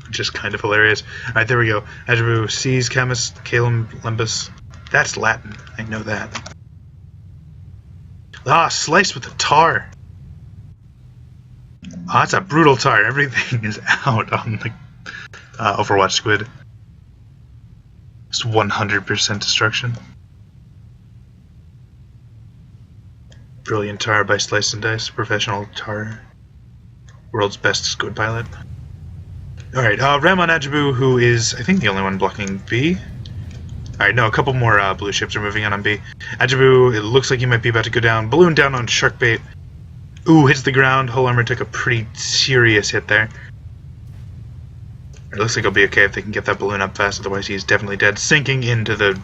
Which is kind of hilarious. Alright, there we go. Ajabu sees Camus, Calum, Lembus. That's Latin. I know that. Sliced with a tar. That's a brutal tar. Everything is out on the Overwatch Squid. Just 100% destruction. Brilliant tar by Slice and Dice. Professional tar. World's best squid pilot. Alright, Ram on Ajabu, who is, I think, the only one blocking B. Alright, no, a couple more blue ships are moving on B. Ajabu, it looks like he might be about to go down. Balloon down on Sharkbait. Ooh, hits the ground. Hull Armor took a pretty serious hit there. It looks like he'll be okay if they can get that balloon up fast, otherwise he's definitely dead. Sinking into the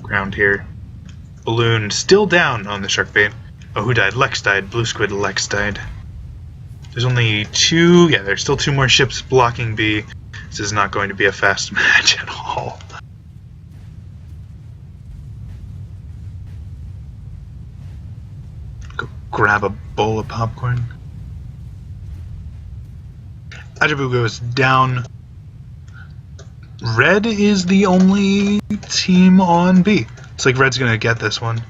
ground here. Balloon still down on the Sharkbait. Oh, who died? Lex died. Blue Squid Lex died. There's only 2... Yeah, there's still 2 more ships blocking B. This is not going to be a fast match at all. Go grab a bowl of popcorn. Ajabu goes down. Red is the only team on B. It's like Red's gonna get this one.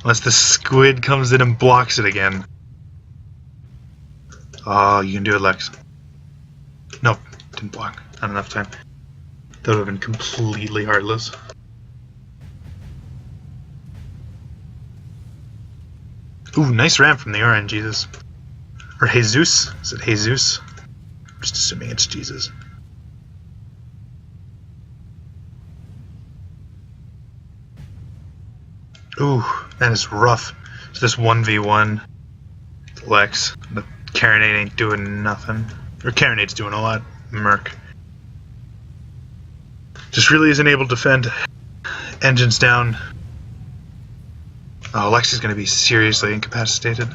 Unless the squid comes in and blocks it again. Oh, you can do it, Lex. Nope, didn't block. Not enough time. That would have been completely heartless. Ooh, nice ramp from the RN, Jesus. Or Jesus. Is it Jesus? I'm just assuming it's Jesus. Ooh, that is rough. So this 1v1 Lex. The Carronade ain't doing nothing. Or Carronade's doing a lot. Merc. Just really isn't able to defend. Engines down. Oh, Lex is going to be seriously incapacitated.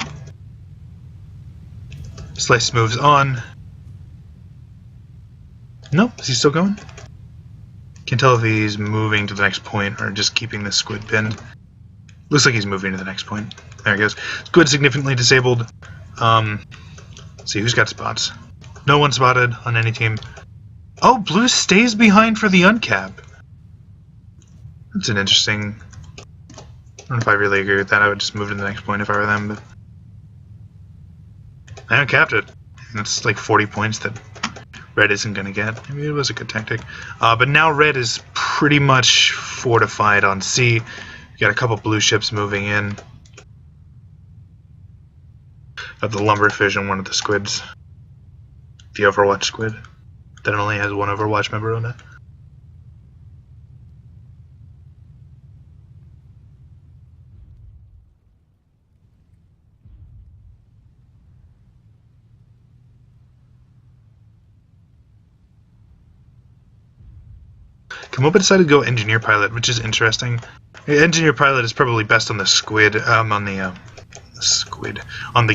Slice moves on. Nope, is he still going? Can't tell if he's moving to the next point or just keeping the squid pinned. Looks like he's moving to the next point. There he goes. Squid significantly disabled. Let's see, who's got spots? No one spotted on any team. Oh, blue stays behind for the uncap. That's an interesting... I don't know if I really agree with that. I would just move to the next point if I were them, but... I uncapped it. And it's like 40 points that Red isn't going to get. Maybe it was a good tactic. But now Red is pretty much fortified on C. You got a couple blue ships moving in. Got the Lumberfish and one of the squids. The Overwatch squid. That only has one Overwatch member on it. Kamoba decided to go Engineer Pilot, which is interesting. Engineer Pilot is probably best on the squid, on the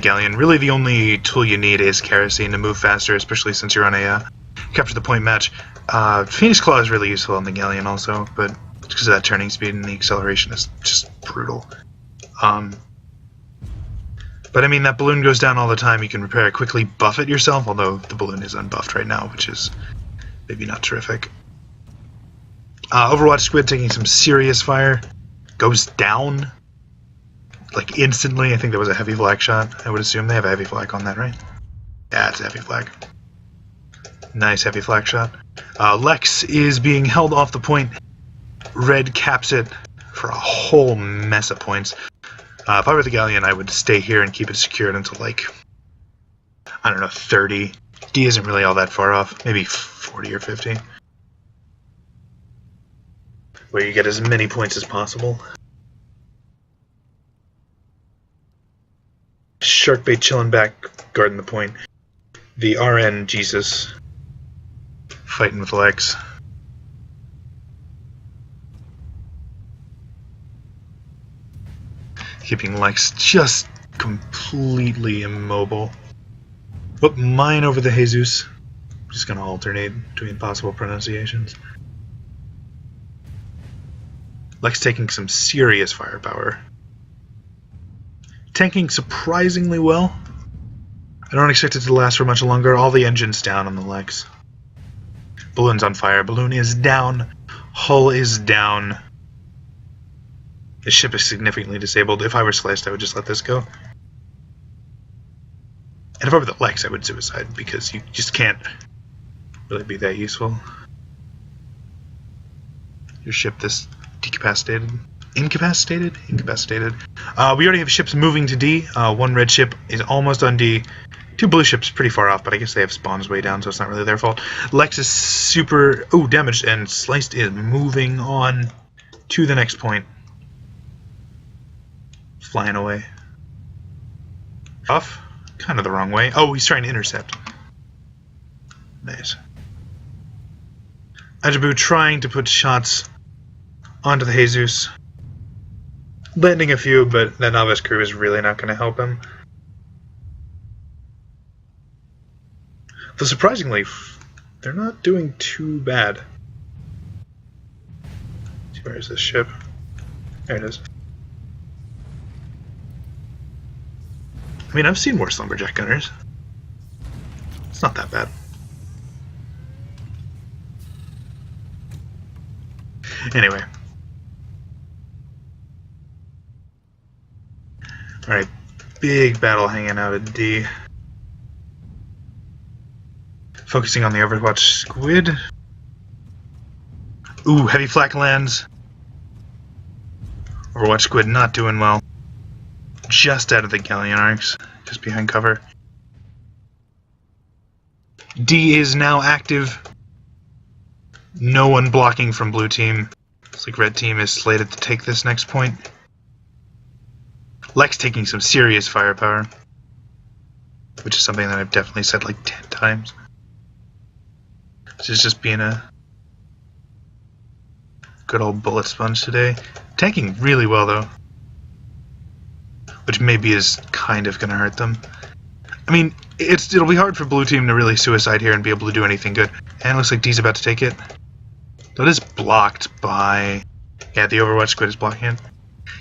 Galleon. Really the only tool you need is Kerosene to move faster, especially since you're on a capture the point match. Phoenix Claw is really useful on the Galleon also, but because of that turning speed and the acceleration is just brutal. But I mean, that balloon goes down all the time. You can repair it quickly, buff it yourself, although the balloon is unbuffed right now, which is maybe not terrific. Overwatch squid taking some serious fire. Goes down. Like instantly. I think that was a heavy flak shot. I would assume they have a heavy flak on that, right? Yeah, it's a heavy flak. Nice heavy flak shot. Lex is being held off the point. Red caps it for a whole mess of points. If I were the Galleon, I would stay here and keep it secured until like, I don't know, 30. D isn't really all that far off. Maybe 40 or 50. Where you get as many points as possible. Sharkbait chilling back, guarding the point. The RN Jesus fighting with Lex. Keeping Lex just completely immobile. But mine over the Jesus. I'm just gonna alternate between possible pronunciations. Lex taking some serious firepower. Tanking surprisingly well. I don't expect it to last for much longer. All the engines down on the Lex. Balloon's on fire. Balloon is down. Hull is down. The ship is significantly disabled. If I were Sliced, I would just let this go. And if I were the Lex, I would suicide because you just can't really be that useful. Your ship this decapacitated. Incapacitated? Incapacitated. We already have ships moving to D. One red ship is almost on D. Two blue ships pretty far off, but I guess they have spawns way down, so it's not really their fault. Lex is super damaged, and Sliced is moving on to the next point. Flying away. Off? Kind of the wrong way. Oh, he's trying to intercept. Nice. Ajabu trying to put shots onto the Jesus. Landing a few, but that novice crew is really not going to help him. Though surprisingly, they're not doing too bad. Where is this ship? There it is. I mean, I've seen worse lumberjack gunners. It's not that bad. Anyway. Alright, big battle hanging out at D. Focusing on the Overwatch Squid. Ooh, heavy flak lands. Overwatch Squid not doing well. Just out of the Galleon arcs, just behind cover. D is now active. No one blocking from blue team. Looks like red team is slated to take this next point. Lex taking some serious firepower, which is something that I've definitely said like 10 times. This is just being a good old bullet sponge today. Tanking really well though, which maybe is kind of going to hurt them. I mean, it'll be hard for blue team to really suicide here and be able to do anything good. And it looks like D's about to take it. That is blocked by... Yeah, the Overwatch Squid is blocking it.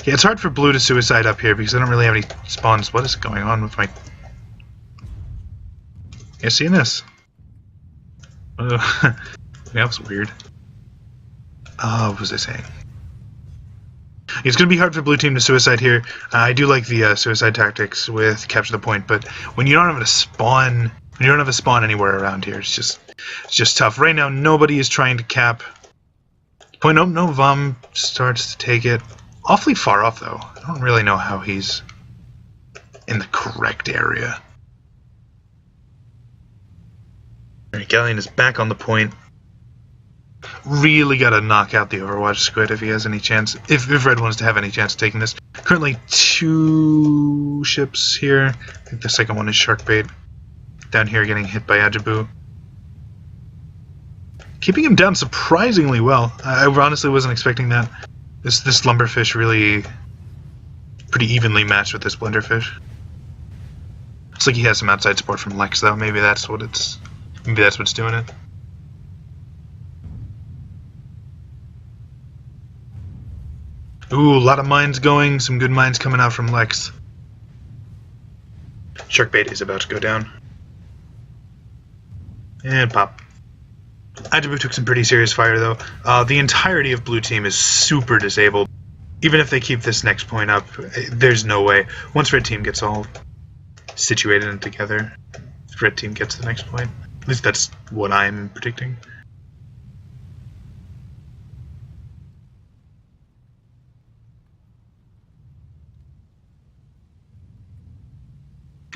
Yeah, it's hard for blue to suicide up here because I don't really have any spawns. What is going on with my... Yeah, seeing this? That was weird. What was I saying? It's going to be hard for blue team to suicide here. I do like the suicide tactics with capture the point, but when you don't have a spawn, anywhere around here, it's just tough. Right now, nobody is trying to cap. Point. Oh no, Vom starts to take it. Awfully far off though. I don't really know how he's in the correct area. Alright, Galleon is back on the point. Really got to knock out the Overwatch Squid if he has any chance. If Red wants to have any chance of taking this. Currently 2 ships here. I think the second one is Sharkbait. Down here getting hit by Ajabu. Keeping him down surprisingly well. I honestly wasn't expecting that. This Lumberfish really pretty evenly matched with this Blenderfish. Looks like he has some outside support from Lex though. Maybe that's what's doing it. Ooh, a lot of mines going. Some good mines coming out from Lex. Sharkbait is about to go down. And pop. Ajabu took some pretty serious fire though. The entirety of blue team is super disabled. Even if they keep this next point up, there's no way. Once red team gets all situated and together, red team gets the next point. At least that's what I'm predicting.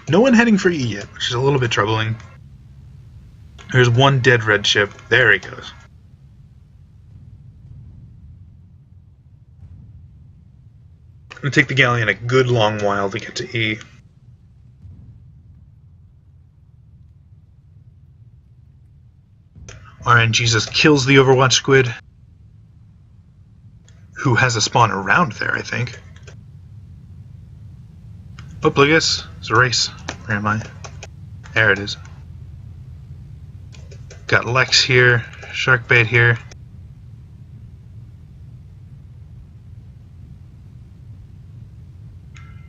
No one heading for E yet, which is a little bit troubling. There's one dead red ship. There he goes. It'll take the Galleon a good long while to get to E. RNG just kills the Overwatch Squid, who has a spawn around there, I think. Oh, Bligus, it's a race. Where am I? There it is. Got Lex here, Sharkbait here.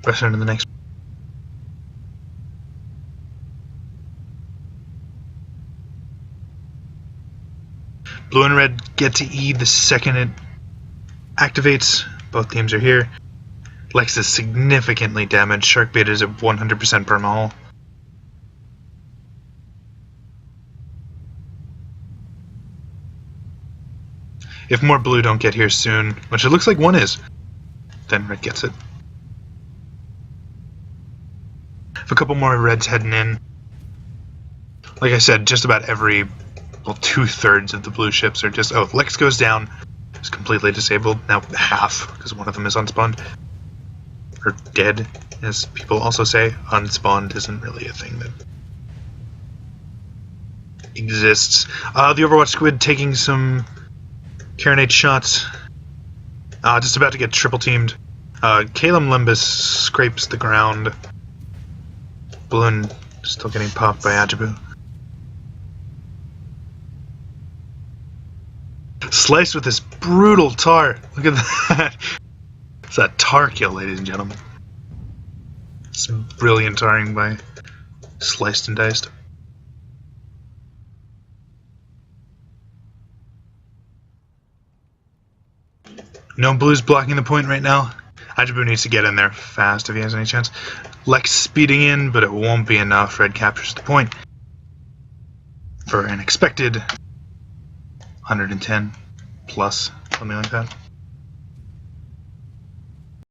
Press into the next. Blue and red get to E the second it activates. Both teams are here. Lex is significantly damaged. Sharkbait is at 100% permahull. If more blue don't get here soon, which it looks like one is, then red gets it. If a couple more reds heading in. Like I said, just about every, well, 2/3 of the blue ships are just, oh, Lex goes down. It's completely disabled. Now half, because one of them is unspawned. Or dead, as people also say. Unspawned isn't really a thing that exists. The Overwatch Squid taking some Carronade shots. Just about to get triple teamed. Calum Limbus scrapes the ground. Balloon still getting popped by Ajabu. Sliced with this brutal tar. Look at that. It's a tar kill, ladies and gentlemen. Some brilliant tarring by Sliced and Diced. No blues blocking the point right now. Ajabu needs to get in there fast if he has any chance. Lex speeding in, but it won't be enough. Red captures the point for an expected 110 plus, something like that.